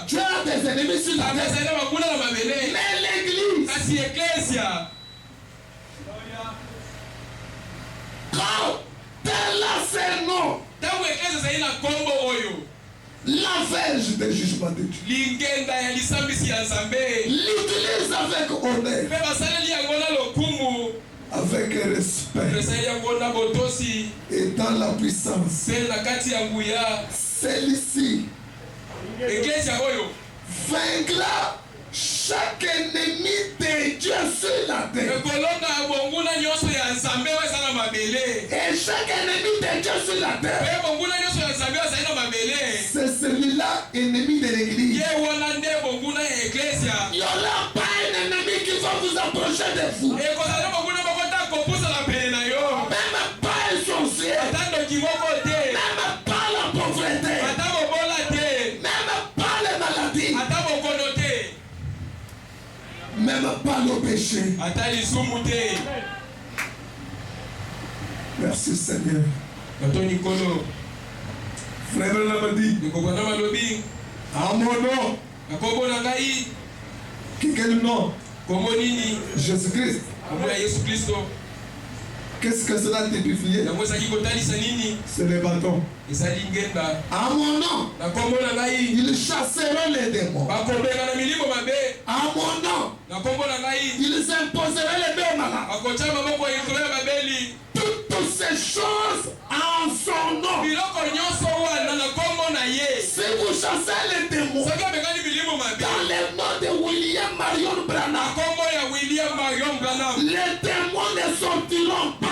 Dieu a des ennemis sur la terre. Mais l'église, quand elle a ses noms, la verge de jugement de Dieu, l'utilise avec honneur, avec respect et dans la puissance. Celle-ci vaincra chaque ennemi de Dieu sur la terre. Et chaque ennemi de Dieu sur la terre, c'est celui-là, ennemi de l'église. Il n'y aura pas un ennemi qui va vous approcher de vous. Même pas un sorcier. Même pas la pauvreté. Même pas les maladies. Même pas le péché. Merci Seigneur. Frère Lamadi. À mon nom. Quel nom? Jésus-Christ. Qu'est-ce que cela typifie? C'est le bâton. À mon nom, ils chasseront les démons. À mon nom, ils imposeront les deux malades. Toutes ces choses en son nom. Si vous chassez les démons dans le nom de William Marion Branham, les démons ne sortiront pas.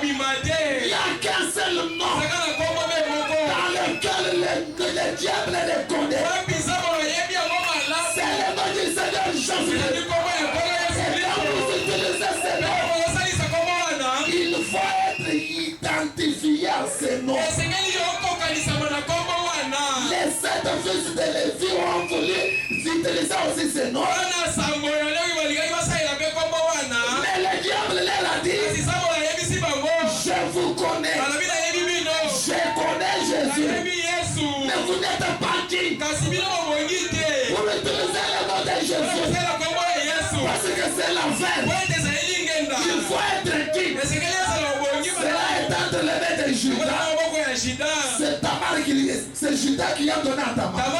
Il n'y a qu'un seul nom dans lequel le diable ne connaît. C'est le nom du Seigneur Jésus. Et quand vous utilisez ce nom, il faut être identifié à ce nom. Les 7 fils de Lévi ont voulu utiliser aussi ce nom. Mais le diable leur a dit, je vous connais. Je connais Jésus. Mais vous n'êtes pas qui. Vous utilisez le nom de Jésus. Parce que c'est l'enfer. Il faut être qui. Cela est entre les mains de Judas. C'est Tamar qui c'est Judas qui a donné à Tamar.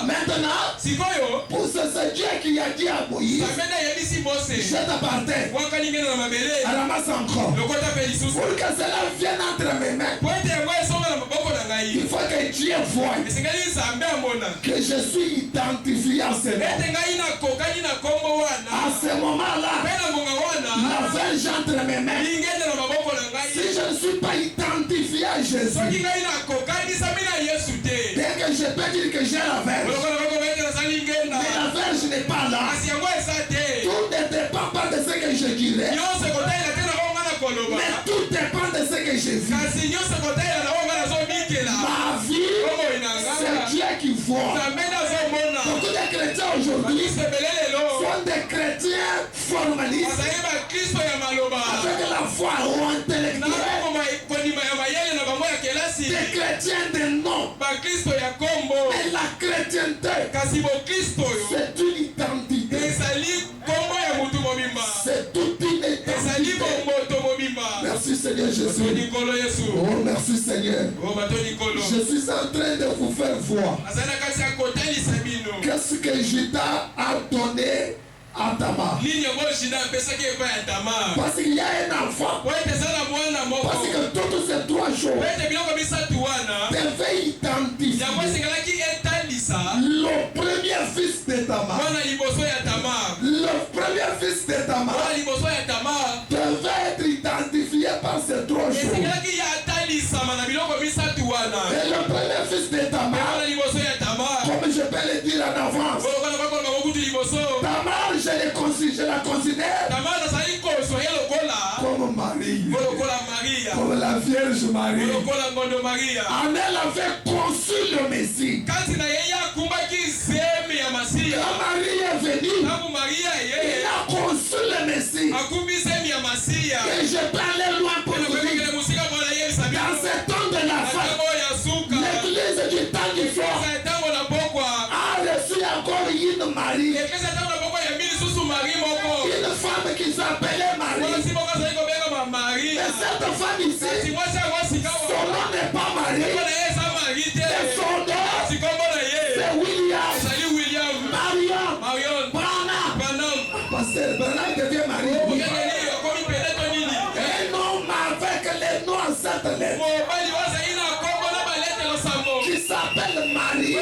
Maintenant, pour ce Dieu qui a dit à Moïse, je t'appartiens. Ramasse encore. Pour que cela vienne entre mes mains, il faut que Dieu voie que je suis identifié à ce nom. À ce moment-là, la verge entre mes mains. Si je ne suis pas identifié à Jésus, dès que je peux dire que j'ai la verge, mais la verge n'est pas là, tout ne dépend pas de ce que je dirais, mais tout dépend de ce que je vis. Ma vie, c'est Dieu qui voit. Beaucoup de chrétiens aujourd'hui sont des chrétiens formalistes avec la foi ou intellectuelle, des chrétiens de nom. Mais la chrétienté, c'est une identité, c'est toute une identité. Merci Seigneur Jésus. Oh merci Seigneur. Je suis en train de vous faire voir qu'est-ce que Judas a donné à Tamar. Parce qu'il y a un enfant. Parce que toutes ces 3 choses devaient identifier le premier fils de Tamar. Le premier fils de Tamar devait être identifié par ces 3 choses. Et le premier fils de Tamar, comme je peux le dire en avance, Tamar, je la considère comme Marie, comme la Vierge Marie. En elle avait conçu le Messie. Quand Marie est venue, il a conçu le Messie. Et je parlais loin pour vous dire, dans ce temps de la fin, l'église du temps du fort a reçu encore une Marie. Une femme qui s'appelait Marie. Et cette femme ici, son nom n'est pas Marie. Et son nom, c'est William. Marion. Branham. Pasteur Branham devient Marie. Un homme avec les noms en 7 lettres qui s'appelle Marie.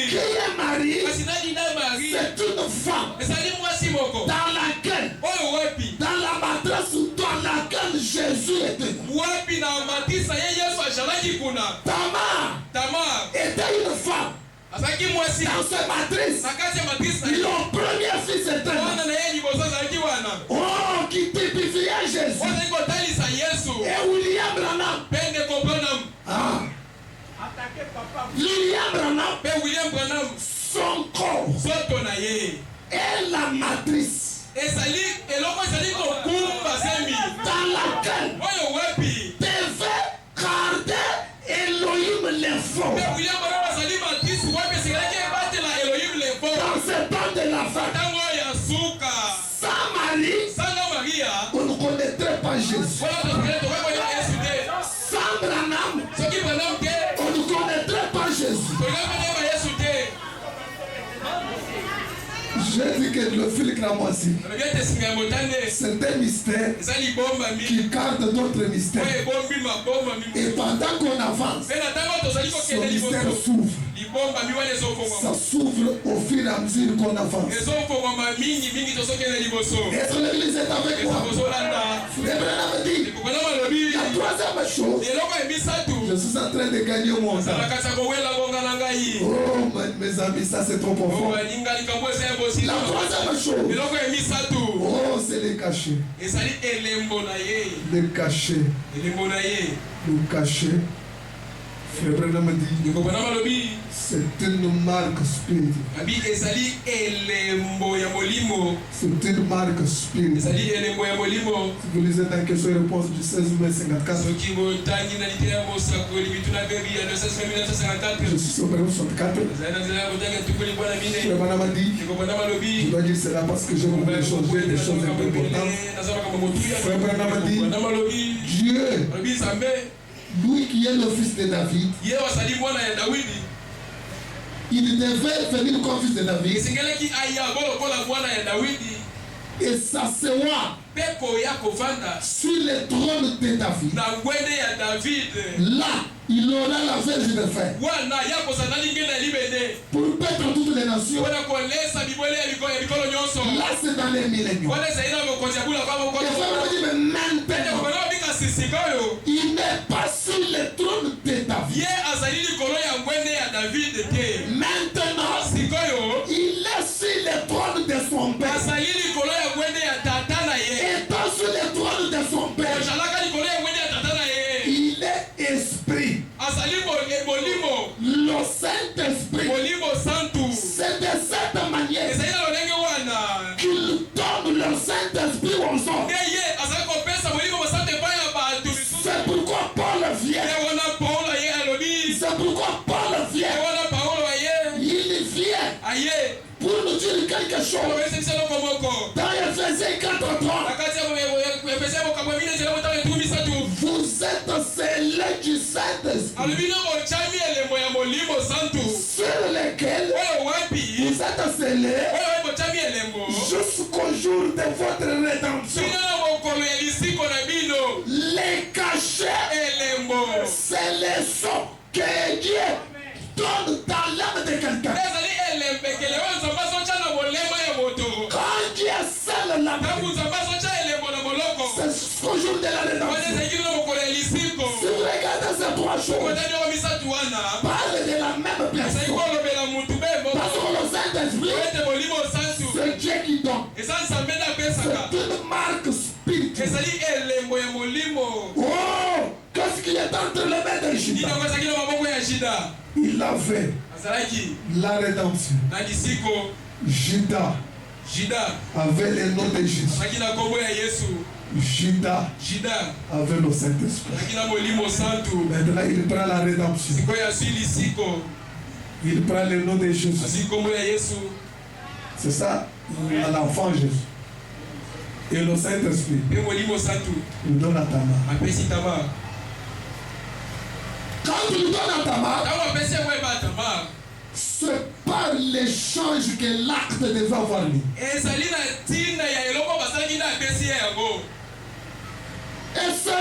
Qui est Marie? Marie, c'est une femme dans laquelle, dans la matrice dans laquelle Jésus était. Tamar était une femme. Dans cette matrice, leur premier fils était là. Oh, qui typifiait Jésus. Et William Branham. Ah. William Branham, son corps est la matrice dans laquelle devait garder Elohim les forts. Dans ce temps de la fête, sans Marie, on ne connaîtrait pas Jésus. Sans Branham, on ne connaîtrait pas Jésus. J'ai dit que le fil cramoisi, c'est un mystère qui garde d'autres mystères. Et pendant qu'on avance, ce mystère s'ouvre. Ça s'ouvre au fur et à mesure qu'on avance. Est-ce que l'église est avec moi? Frère Branham dit, la troisième chose, je suis en train de gagner mon temps. Oh mes amis, ça c'est trop profond. La troisième chose, oh c'est le cachet. Le cachet. Le cachet. Frère Branham dit, c'est une marque spirituelle. C'est une marque spirituelle. Si vous lisez dans question-réponse du 16 mai 54, je suis sur le 64. Frère Branham dit, je dois dire cela parce que j'ai voulu changer des choses un peu importantes. Frère Branham dit, Dieu, lui qui est le fils de David, il devait venir comme fils de David et s'asseoir sur le trône de David. Là, il aura la verge de fer pour paître toutes les nations. Là, c'est dans les milléniums. Et maintenant, il n'est pas sur le trône de David. Maintenant, il est sur le trône de son père. Étant sur le trône de son père, il est esprit. Le Saint-Esprit, c'est de cette manière qu'il donne le Saint-Esprit aux hommes. C'est pourquoi Paul vient. C'est pourquoi Paul vient. Il vient pour nous dire quelque chose. Dans Ephésiens 4:3, vous êtes scellés du Saint-Esprit, sur lequel vous êtes scellés jusqu'au jour de votre rédemption. Les cachets, c'est les sons que Dieu donne dans l'âme de quelqu'un. Quand Dieu scelle l'âme, c'est jusqu'au jour de la rédemption. Si vous regardez ces trois choses, parle de la même personne. Parce que le Saint-Esprit, c'est Dieu qui donne. C'est une marque spirituelle. Oh, qu'est-ce qu'il est entre les mains de Judas? Il avait la rédemption. Judas avait le nom de Jésus. Judas avait le Saint-Esprit. Maintenant, il prend la rédemption. Il prend le nom de Jésus. C'est ça, l'enfant Jésus. Et le Saint-Esprit, il donne à Tamar. Quand il donne à Tamar, c'est par l'échange que l'acte devait avoir lieu. Et c'est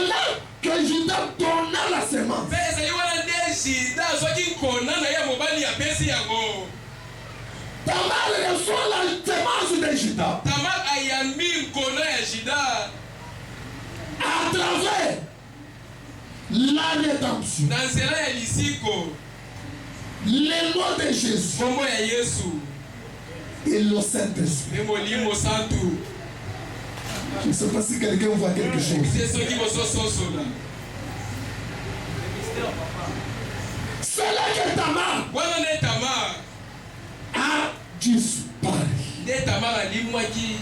là que Judas donna la semence. Tamar reçoit la semence de Juda. Tamar ayambi mkono ya Juda. À travers la rédemption. Na nzela ya lisiko. Le nom de Jésus. Kombo ya Yesu. Et le Saint-Esprit. Ne molimo santu. Je ne sais pas si quelqu'un voit quelque chose. C'est ce qui vous sont là. C'est là que Tamar Wana ne Tamar a disparu. ne Tamar alimwaki.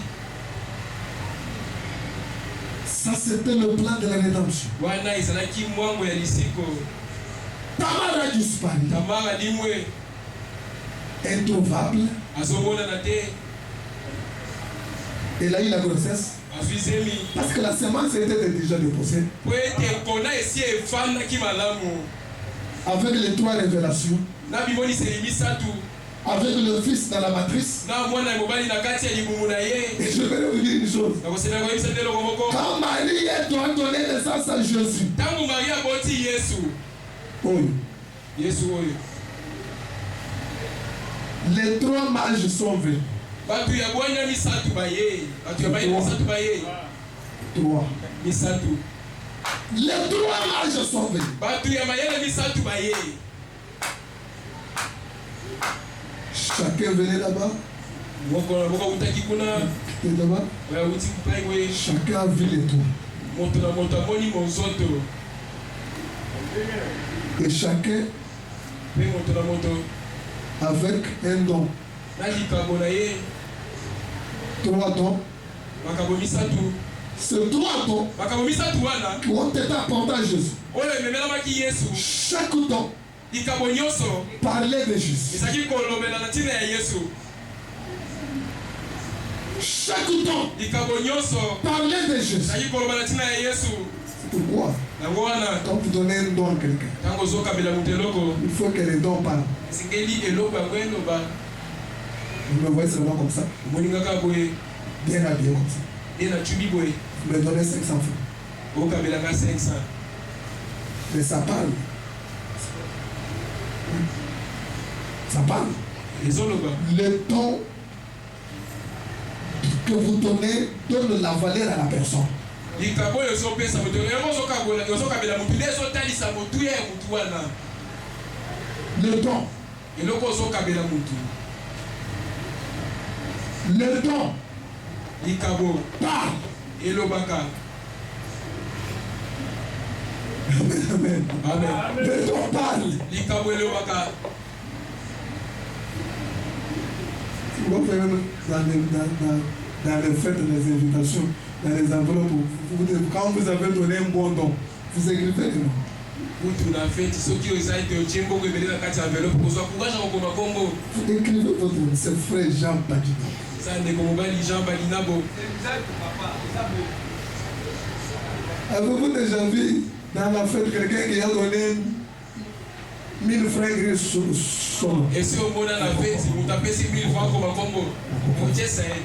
Ça, c'était le plan de la rédemption. Wana ezalaki mwango ya lisiko. Tamar a disparu. Tamar alimwe. Introuvable. Azomona na te. Elle a eu la grossesse. Afizemi. Parce que la semence était déjà déposée. Kwete kona esi efana ki malamu. Avec les 3 révélations. Na bimoni selimi satu. Avec le fils dans la matrice. Na mwana mobali na kati ya libumu na ye. Et je vais vous dire une chose. Na kosena kwa ibisa telo komoko. Quand Marie doit donner naissance à Jésus. Tangu Maria boti Yesu. Oui. Yesu oyo. Les 3 mages sont venus. Batu ya bwanya misatu baye. Batu ya baye misatu baye. 3. Misatu. Les 3 mages sont venus. Batu ya mayele misatu baye. Chacun venait là-bas. Moko utaki kuna. Et là-bas. Oya uti kupai we. Chacun a vu les 3. Moto na moto amoni monzoto. Et chacun Pe moto na moto. avec un don. Na likabo na ye. 3 dons. Makabo misatu. Ces 3 dons Makabo misatu wana. qui ont été apportés à Jésus. Oyo ememelamaki Yesu. Chaque don Likabo nyonso. parlait de Jésus. Ezaki kolobela na ntina ya Yesu. Chaque don Likabo nyonso. parlait de Jésus. Ezaki kolobela na ntina ya Yesu. C'est pourquoi, Nango wana. quand vous donnez un don à quelqu'un, Tango ozokabela moto eloko. il faut que les dons parlent. Singeli eloko yango eloba. Vous me voyez seulement comme ça, Omoni kaka boye. bien habillé comme ça. Ye na chubi boye. Vous me donnez 500 francs. Okabelaka 500. Mais ça parle. Ça parle. Ezoloba. Le don que vous donnez donne la valeur à la personne. Likabo ezopesa moto. Ezokabela moto. Ezotalisa motu ya motu wana. Le don. Eloko ozokabela motu. Le don Likabo. parle. Elobaka. Amen, amen. Amen. Le don parle. Likabo elobaka. Vous pouvez même dans les fêtes, les invitations, dans les enveloppes, quand vous avez donné un bon don, vous écrivez le nom. Kutu na feti soki ozali te ochimbo ko ebele na kati ya enveloppe kozwa courage na kokoma kombo. Vous écrivez votre nom, c'est frère Jean Badina. Sa ndeko mobali Jean Balinabo. Avez-vous déjà vu dans la fête quelqu'un qui a donné 1000 francs écrits sur son nom? Esi omona na feti moto apesi 1000 francs koma kombo. Otiesa ye.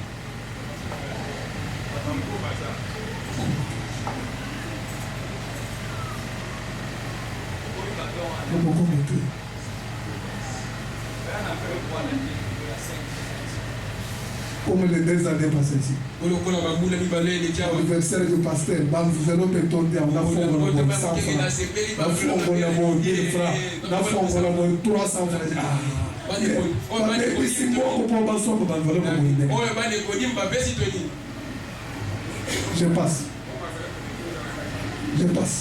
Comme les 2 années passées ici. Olokola bambula mibale eleki awa. Anniversaire du pasteur, bamvuzelo petonde on a fait on a 100 francs. La fois on a 1000 francs. La fois on a 300 francs. Ah. Ici moi on peut pas s'en pour enveloppe pour une. Oyo bane kodi mbapesi toni. Je passe. Je passe.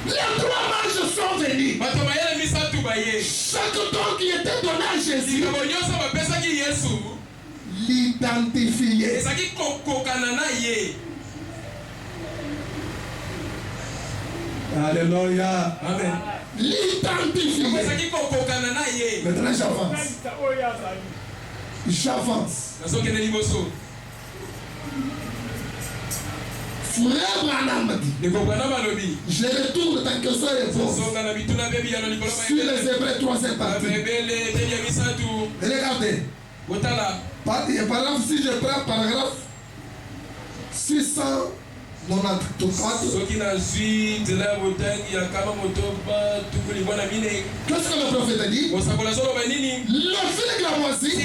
Les 3 mages sont venus. Bato bayele misatu baye. Chaque don qui était donné à Jésus Likabo nyonso bapesaki Yesu. l'identifiait. Ezaki kokokana na ye. Alléluia. Amen. L'identifiait. Ezaki kokokana na ye. Maintenant j'avance. J'avance. Nazokende liboso. Frère Branham dit. Ndeko Branham alobi. Je retourne dans question et réponse. Zonga na bituna bebi ya likolo ba. Sur les Hébreux 3 parties. Bebele telia misatu. Regardez. Botala. Par exemple, si je prends paragraphe 600 94. Qu'est-ce que le prophète a dit? Le fil cramoisi, si vous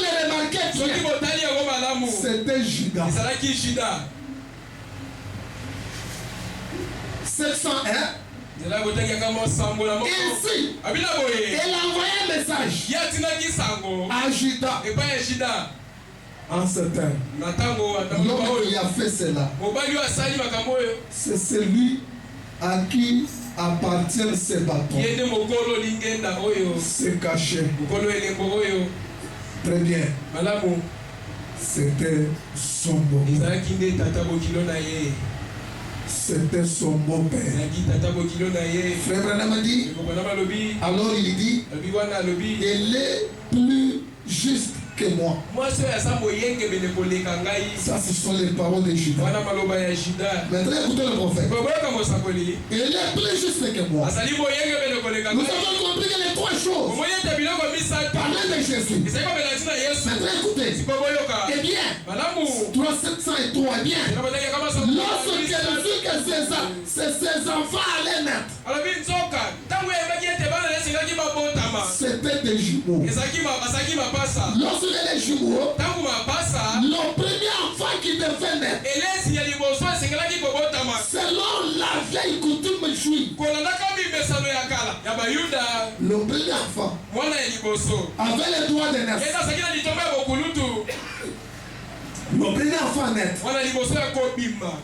le remarquez bien, c'était Judas. 701. Ici, elle a envoyé un message à Judas. En ce temps, l'homme qui a fait cela, c'est celui à qui appartiennent ces bâtons. C'est caché. Très bien. C'était son beau-père. C'était son beau-père. Frère Branham a dit, alors il dit, il est plus juste que moi. Ça, ce sont les paroles de Judas. Maintenant, écoutez le prophète. Il est plus juste que moi. Nous avons compris que les trois choses parlaient de Jésus. Maintenant, écoutez. Eh bien, 3703, bien. Lorsque Jésus que ses enfants allaient naître, c'était des jumeaux. Lorsque les jumeaux, le premier enfant qui devait naître, selon la vieille coutume juive, le premier enfant avait le droit de naître. Le premier enfant naître,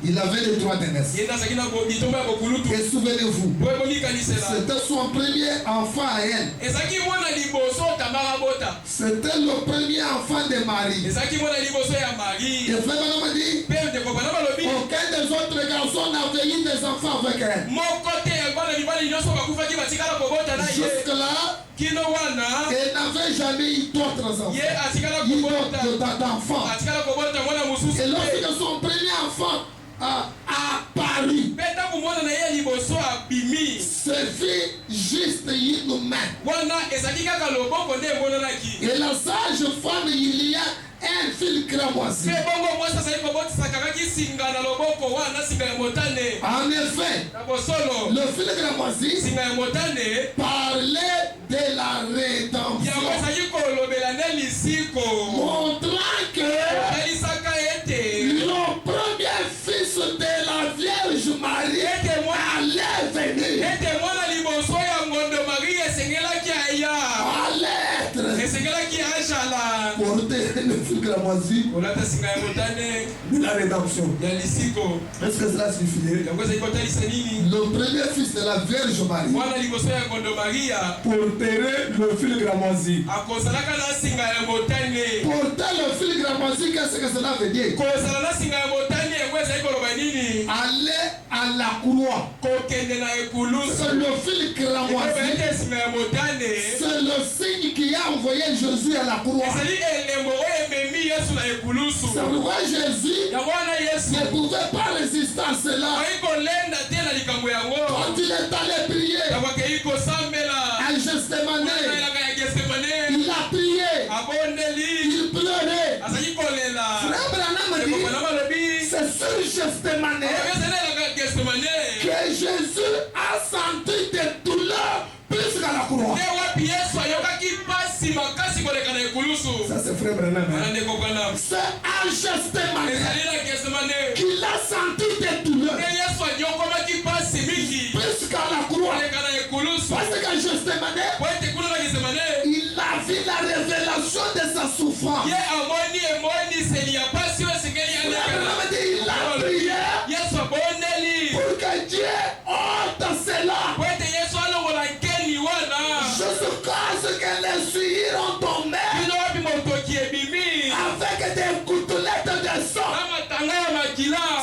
il avait le droit de naître. Et souvenez-vous, c'était son premier enfant à elle. C'était le premier enfant de Marie. Et frère Branham a dit, aucun des autres garçons n'avait eu des enfants avec elle. Jusque-là, elle n'avait jamais eu d'autres enfants. Et lorsque son premier enfant a apparu, ce fut juste une main. Et la sage femme, il y a un fil cramoisi. En effet, le fil cramoisi parlait de la rédemption, montrant que le premier fils de la Vierge Marie allait venir. Porter le fil cramoisi de la rédemption. Est-ce que cela suffirait? Le premier fils de la Vierge Marie porterait le fil cramoisi. Porter le fil cramoisi, qu'est-ce que cela veut dire? Aller à la croix. C'est le fil cramoisi. C'est le signe qui a envoyé Jésus à la croix. C'est pourquoi Jésus ne pouvait pas résister à cela. Quand il est allé prier à Gethsemane, il a prié, il pleurait. Frère Branham dit, c'est sur Gethsemane que Jésus a senti des douleurs plus qu'à la croix. Ça c'est frère Branham. C'est à Gethsemane qu'il a senti des douleurs plus qu'à la croix. Parce qu'à Gethsemane, il a vu la révélation de sa souffrance. Il a prié pour que Dieu ôte cela. Jusqu'à ce que les suirs ont tombé avec des gouttelettes de sang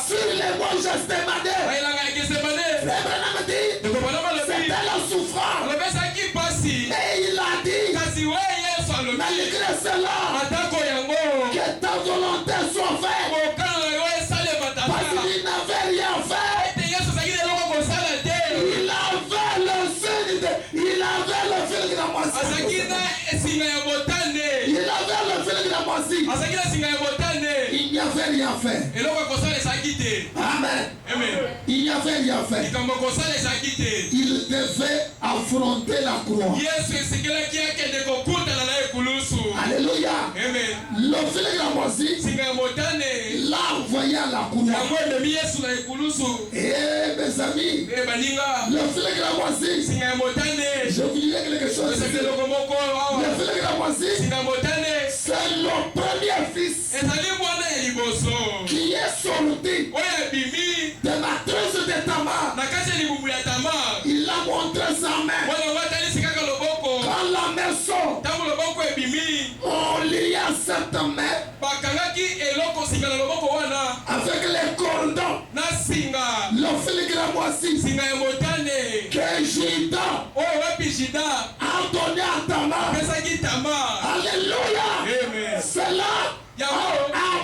sur les mots Gethsemane. Frère Branham dit, c'était la souffrance. Et il a dit, malgré cela, que ta volonté soit faite. Parce qu'il n'avait rien fait. Il avait le fil cramoisi. Il n'y n'y avait rien fait. Amen. Il n'y avait rien fait. Il devait affronter la croix. Alléluia. Le fils l'a envoyé à la croix. Et mes amis, le fils je vous dirai quelque chose. Le fils c'est le premier fils qui est sorti de la tresse de Tamar. Il a montré sa main. Quand la main sort, on lie à cette main avec les cordons. Le fils que Judas a donné à Tamar. Alléluia. C'est là a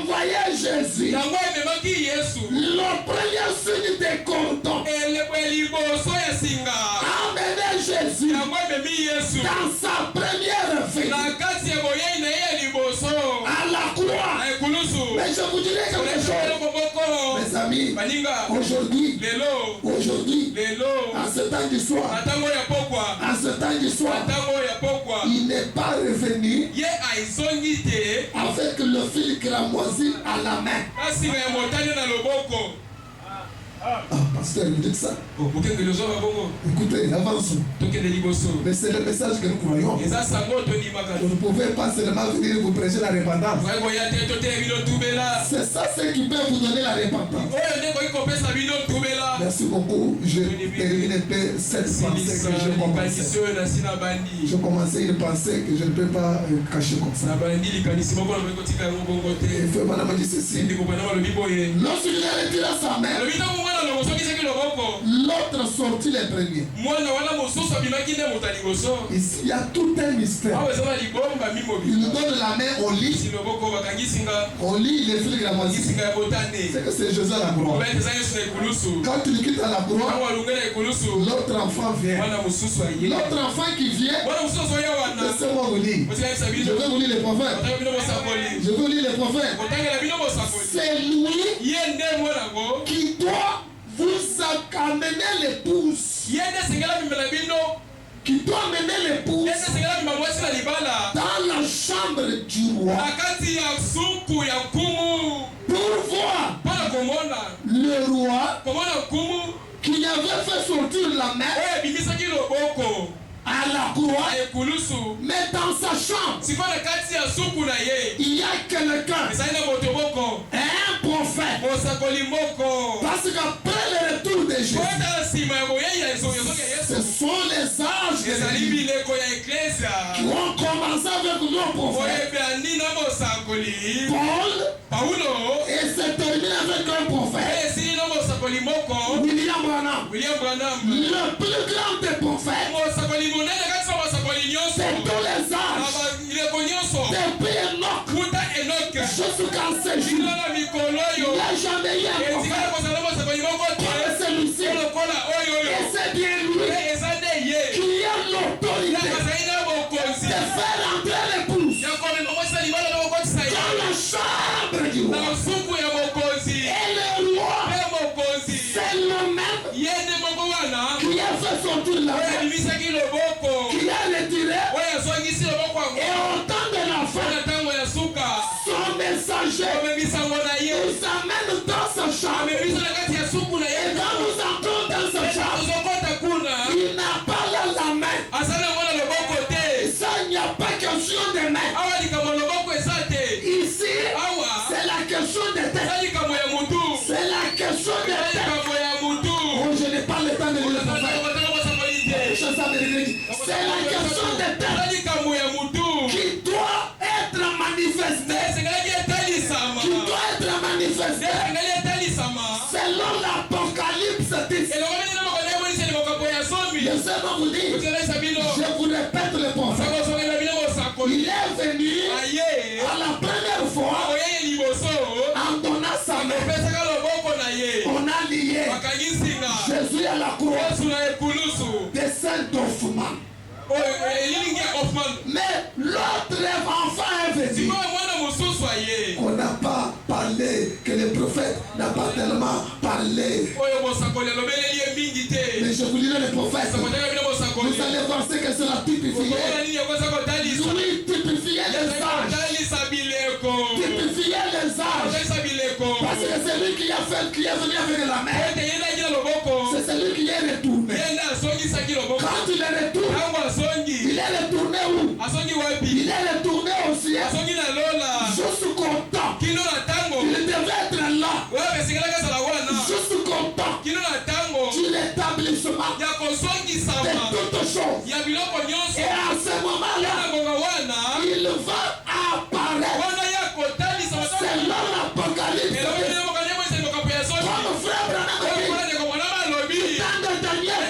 envoyé Jésus. Le premier signe des cordons a amené Jésus dans sa première vie à la croix. Mais je vous dirai quelque chose, mes amis. Aujourd'hui, à ce temps du soir, il n'est pas revenu avec le fil cramoisi à la main. Pasteur, vous dites ça. Écoutez, avançons. Mais c'est le message que nous croyons. Vous ne pouvez pas seulement venir vous prêcher la repentance. C'est ça ce qui peut vous donner la repentance. Merci beaucoup. Je termine un peu cette pensée que j'ai commencé. Je commençais une pensée que je ne peux pas cacher comme ça. Il faut madame dit ceci. Lorsqu'il a retiré sa main, l'autre sortit les premiers. Ici, il y a tout un mystère. Il nous donne la main, on lit. On lit les fils de la moitié. C'est que c'est Jésus à la croix. Quand tu le quittes à la croix, l'autre enfant vient. L'autre enfant qui vient, laissez-moi vous lire. Je vais vous lire les prophètes. Je vais vous lire les prophètes. C'est lui qui doit vous amener l'épouse. Qui doit amener l'épouse dans la chambre du roi pour voir le roi qui avait fait sortir la main à la croix, mais dans sa chambre il y a quelqu'un, un prophète, parce qu'après le retour de Jésus, ce sont les anges qui ont commencé avec nos prophètes Paul, et c'est terminé avec un prophète William Branham, le plus grand des prophètes. C'est tous les anges depuis Enoch jusqu'à ce jour. Il n'y a jamais eu un prophète comme celui-ci. Et c'est bien lui qui a l'autorité de faire entrer l'épouse dans la chambre du roi. Et le roi, c'est le même qui a fait sortir la main, qui a retiré, et au temps de la fin, son messager nous amène dans sa chambre. Et quand nous entrons dans sa chambre, il n'a pas la main. Ça, il n'y a pas question de main. Ici, c'est la question de tête. C'est la question de tête. Oh, je n'ai pas le temps de le faire. C'est la question de tête qui doit être manifestée. Qui doit être manifestée selon l'Apocalypse 10. Laissez-moi vous dire, je vous répète le prophète. Il est venu à la première fois en donnant sa main. On a lié Jésus à la croix de Saint-Hoffman. Mais l'autre enfant est venu. On n'a pas parlé parler. Mais je vous lirai les prophètes. Vous allez voir ce que cela typifiait. Lui typifiait les anges. Typifiait les anges. Parce que c'est lui qui est venu avec la mer. C'est celui qui est retourné. Quand il est retourné, il est retourné où? Il est retourné au ciel. Juste content. Il devait être là. Juste content. Tu l'établissement de toutes choses. Et à ce moment-là, il va apparaître. C'est là l'Apocalypse. Comme frère Branham dit, dans le Daniel,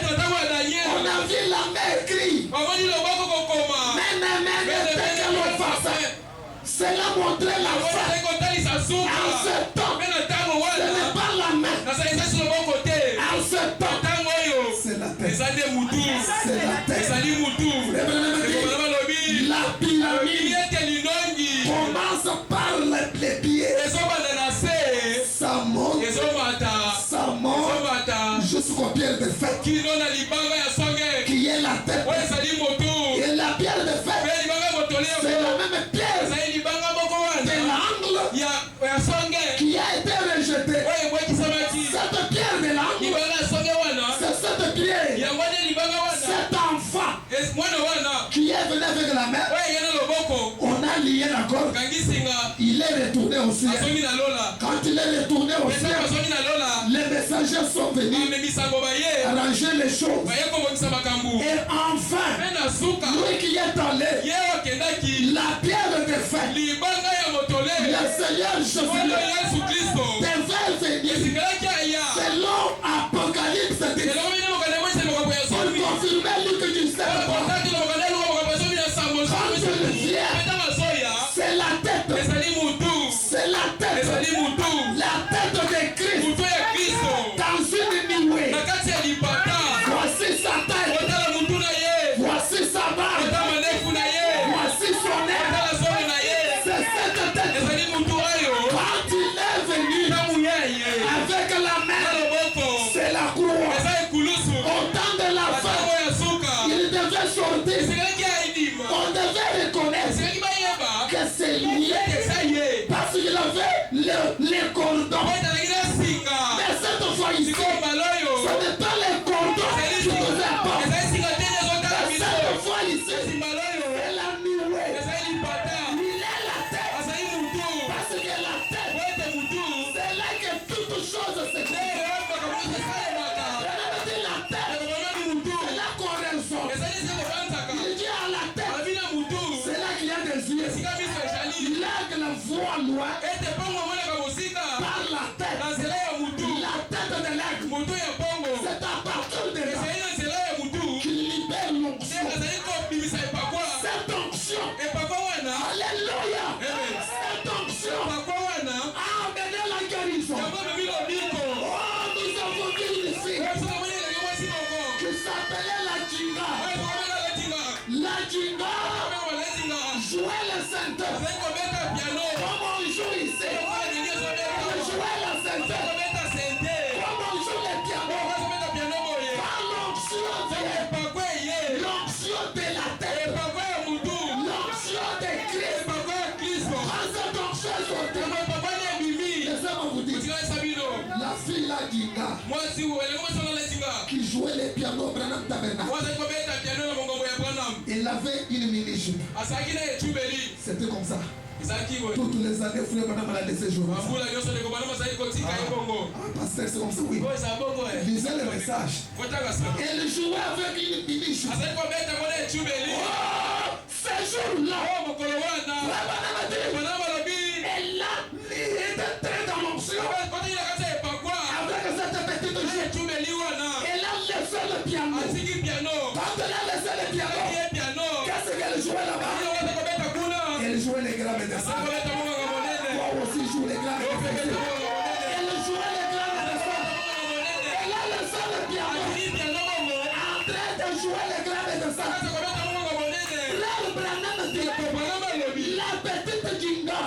on a vu la mer écrire. Cela montrait la fin. En ce temps, ce n'est pas la main. En ce temps, c'est la tête. C'est la tête. La pyramide commence par les pieds. Ça monte. Ça monte jusqu'aux pierres de fête. Qui est la tête. Et la pierre de fête, c'est la même pierre de l'angle qui a été rejetée. Cette pierre de l'angle, c'est cette pierre. Cet enfant qui est venu avec la main, on a lié la corde. Il est retourné au ciel. Quand il est retourné au ciel, les messagers sont venus arranger les choses. Et enfin, lui qui est allé, la pierre de fête, le Seigneur Jésus devait venir selon Apocalypse 10 pour confirmer Luc 17. Quand je le viens, c'est la tête. C'est la tête. La tête de Christ dans une nuée. Voici sa tête. Voici sa barbe. Voici son nez. C'est cette tête. Quand il est venu avec la main, c'est la croix. Au temps de la fin, il devait sortir. On devait reconnaître que c'est lui. Parce qu'il avait les cordons. Mais cette fois ici, ce n'est pas les cordons qui nous importent. Mais cette fois ici, c'est la nuée. Il est la tête. Parce que la tête, c'est là que toutes choses se créent. La tête, c'est là qu'on ressort. Il dit à la tête, c'est là qu'il y a des yeux. Il a que la voix loin par la tête. La tête de l'aigle. C'est à partir de là qu'il libère l'onction. Cette onction, alléluia, cette onction a amené la guérison. Oh, nous avons vu ici qui s'appelait la Jinga. La Jinga jouait le centre. Comme on joue ici, on jouait le centre. Comme on joue le piano. Par l'onction de la tête. L'onction de Christ. Quand cette onction est sortie, laissez-moi vous dire, la fille la Jinga qui jouait le piano Branham Tabernacle, il avait une mini-jupe. C'était comme ça. Toutes les années, frère Branham a laissé jouer. Ah, pasteur, c'est comme ça, oui. Lisez le message. Elle jouait avec une mini-jupe. Oh, ce jour-là, frère Branham a dit, elle était très dans l'onction. Avec cette petite jupe, elle a laissé le piano. Quand elle a laissé le piano, qu'est-ce qu'elle jouait là-bas? Elle jouait les grammes de ça. Toi aussi joue les grammes de ça. Elle jouait les grammes de ça. Elle a laissé le piano. En train de jouer les grammes de ça. Frère Branham dit, la petite Jinga,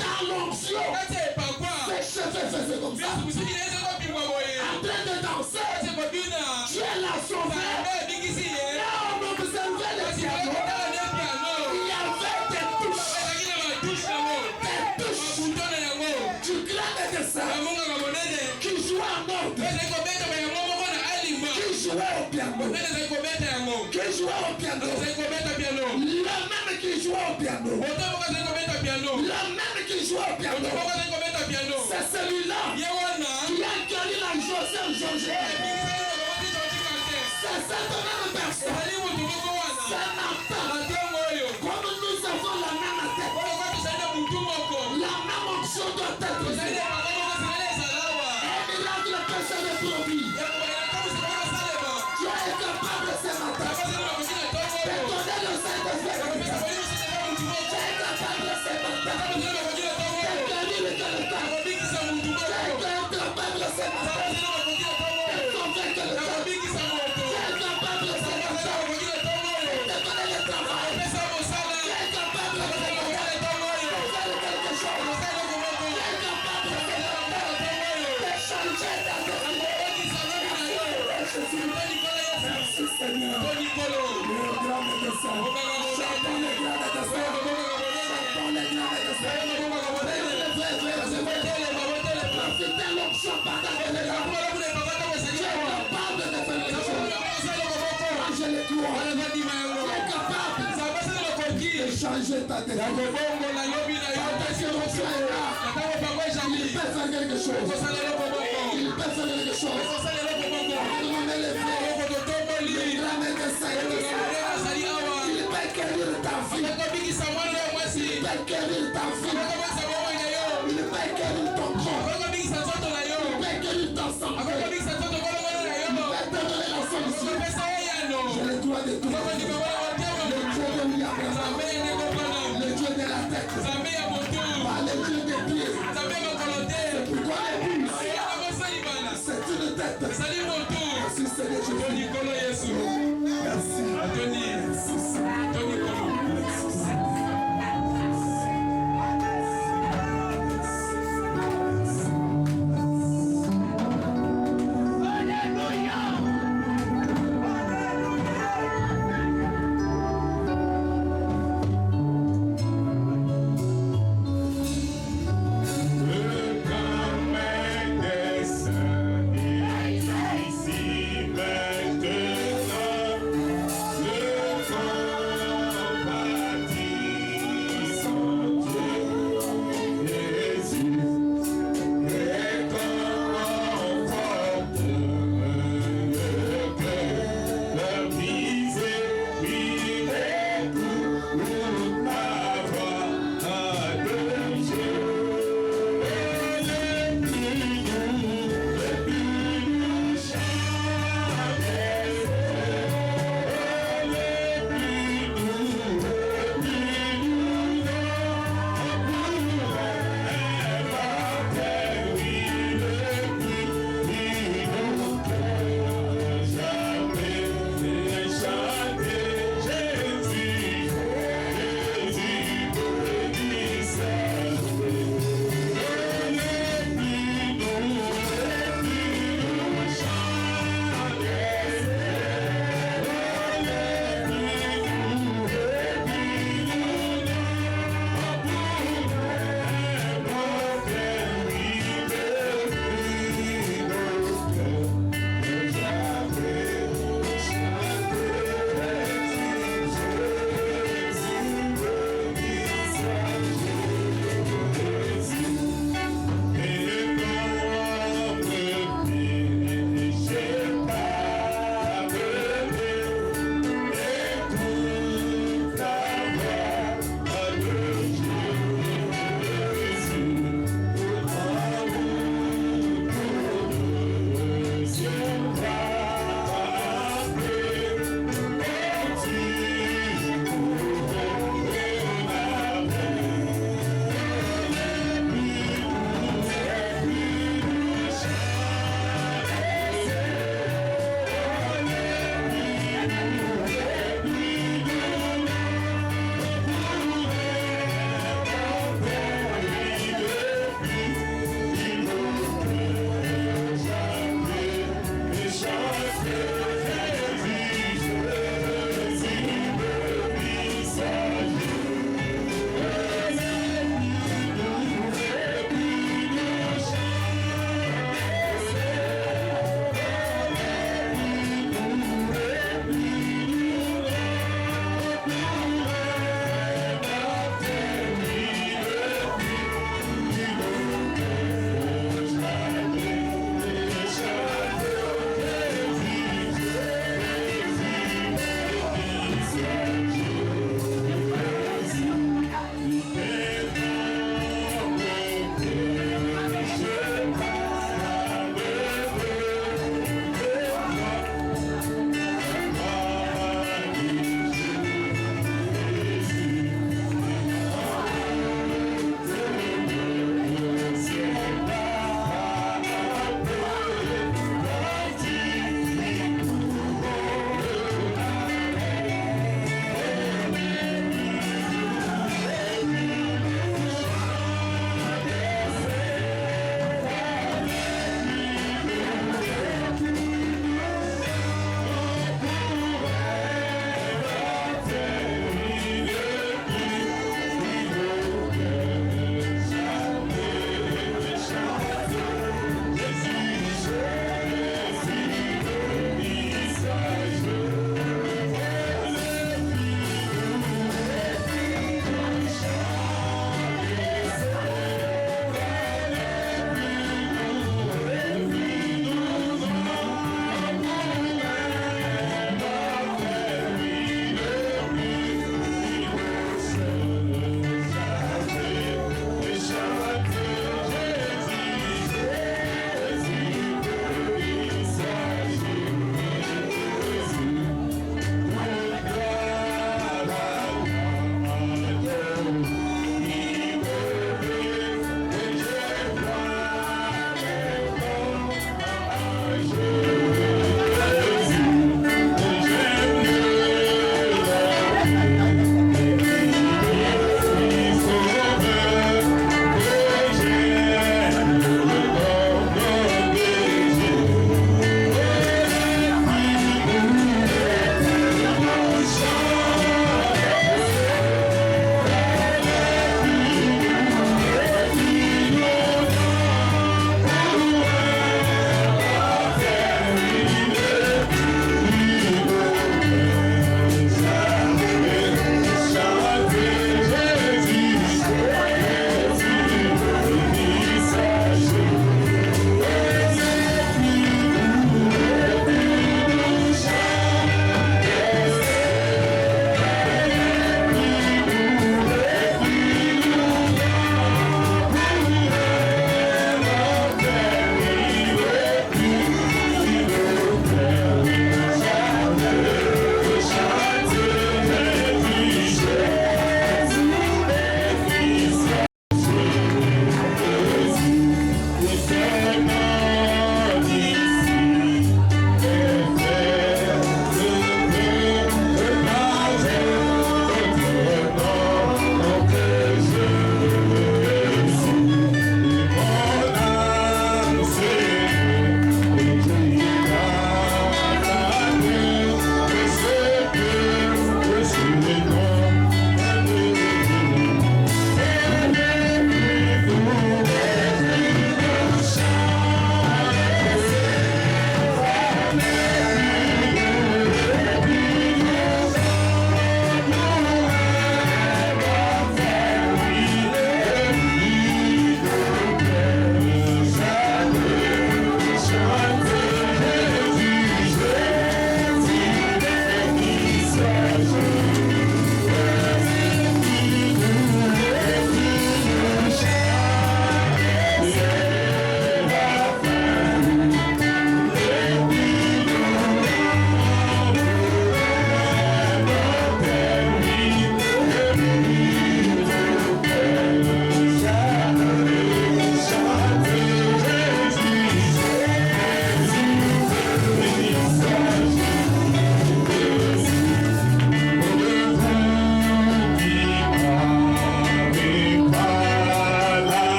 dans l'onction, ses cheveux faire ça comme ça. En train de danser. Tu es là sauvé. Là, on observait le piano. Il y avait des touches. Des touches. Du grand dessin. Qui jouait en ordre. Qui jouait au piano. Qui jouait au piano. Le même qui jouait au piano. Le même qui jouait au piano. C'est celui-là qui a gagné la Joseph José. C'est cette même personne. C'est Nathan. Comme nous avons la même tête. La même option doit être faite. Un miracle peut se reproduire. Tu es capable ce matin de donner le Saint-Esprit. Tu es capable ce matin de gagner le caractère. Tu es capable ce matin de convaincre le cœur. Tu es capable ce matin de donner le travail. Tu es capable ce matin de faire quelque chose. Tu es capable ce matin de changer ta vie. Merci Seigneur. Le grand médecin. Chantons le grand médecin. Chantons le grand médecin. Profitez l'option partagez les gens. Tu es capable de faire quelque chose. Changer les tours. Tu es capable de changer ta tête. Parce que l'option est là. Il peut faire quelque chose. Il peut faire quelque chose. Tournez les pieds. Le grand médecin est ici. Il peut guérir ta vie. Il peut guérir ta vie. Il peut guérir ton corps. Il peut guérir ton sang. Il peut te donner la solution. J'ai le droit de tout. Le Dieu de Abraham. Le Dieu de la tête. Pas le Dieu des pieds. C'est pourquoi les bouches. C'est une tête. Merci Seigneur Jésus. Merci.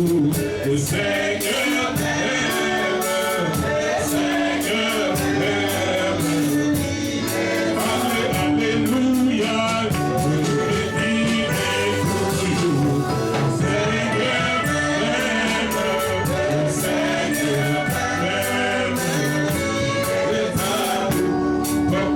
le Seigneur m'aime, le Seigneur m'aime. Alléluia, je le dirai toujours. Le Seigneur m'aime, le Seigneur m'aime. La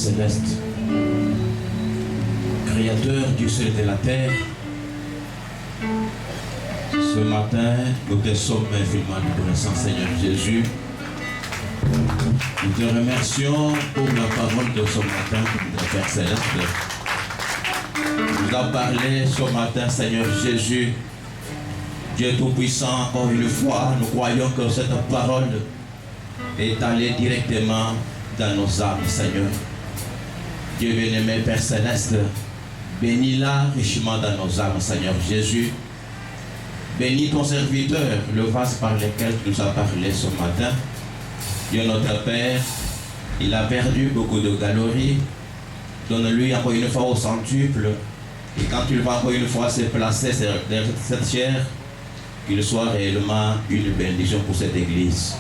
céleste, Créateur du ciel et de la terre, ce matin, nous te sommes infiniment reconnaissants, Seigneur Jésus. Nous te remercions pour la parole de ce matin, notre Père Céleste. Nous avons parlé ce matin, Seigneur Jésus. Dieu Tout-Puissant, encore une fois, nous croyons que cette parole est allée directement dans nos âmes, Seigneur. Dieu bien-aimé, Père Céleste, bénis-la richement dans nos âmes, Seigneur Jésus. Bénis ton serviteur, le vase par lequel tu nous as parlé ce matin. Dieu notre Père, il a perdu beaucoup de galeries. Donne-lui encore une fois au centuple. Et quand il va encore une fois se placer derrière cette chair, qu'il soit réellement une bénédiction pour cette église.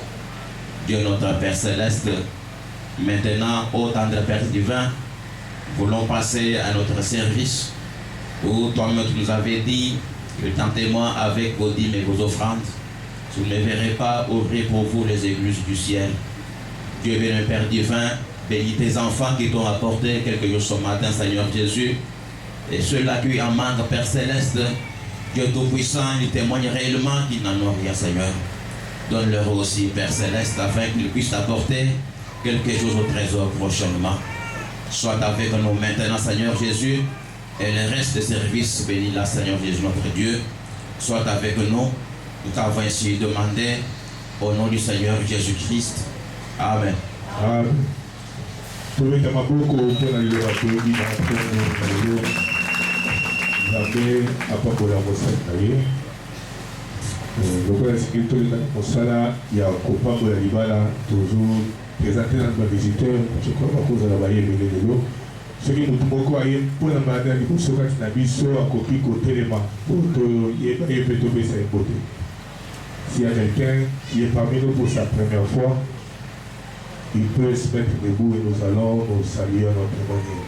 Dieu notre Père Céleste, maintenant, ô tendre Père divin, voulons passer à notre service où toi-même tu nous avais dit, tentez-moi avec vos dîmes et vos offrandes. Vous ne verrez pas ouvrir pour vous les églises du ciel. Dieu béni, Père divin, bénis tes enfants qui t'ont apporté quelque chose ce matin, Seigneur Jésus. Et ceux-là qui en manquent, Père Céleste, Dieu Tout-Puissant, ils témoignent réellement qu'ils n'en ont rien, Seigneur. Donne-leur aussi, Père Céleste, afin qu'ils puissent apporter quelque chose au trésor prochainement. Sois avec nous maintenant, Seigneur Jésus, et le reste des services, bénis-la, Seigneur Jésus, notre Dieu. Sois avec nous. Nous t'avons ainsi demandé au nom du Seigneur Jésus-Christ. Amen. Amen. Présenté dans le visiteur, je crois que vous allez voir ce qui nous beaucoup pour la madame du Sokat Nabiso à copie côté les mains pour que sa beauté. S'il y a quelqu'un qui est parmi nous pour sa première fois, il peut se mettre debout et nous allons nous saluer notre témoignage.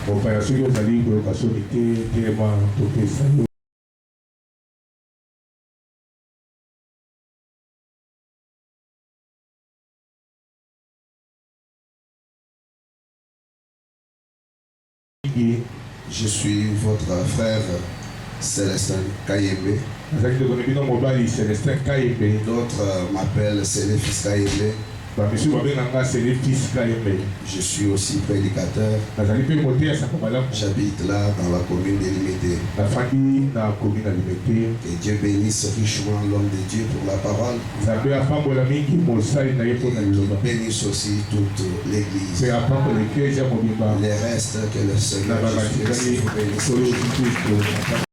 Bon, par la suite, vous allez pour l'occasion de tellement toquer salut. Je suis votre frère Célestin Kayembe. D'autres m'appellent Célé-Fils Kayembe. Je suis aussi prédicateur. J'habite là dans la commune délimitée. Que Dieu bénisse richement l'homme de Dieu pour la parole. Qu'il bénisse aussi toute l'église. Les restes que le Seigneur Jésus bénisse.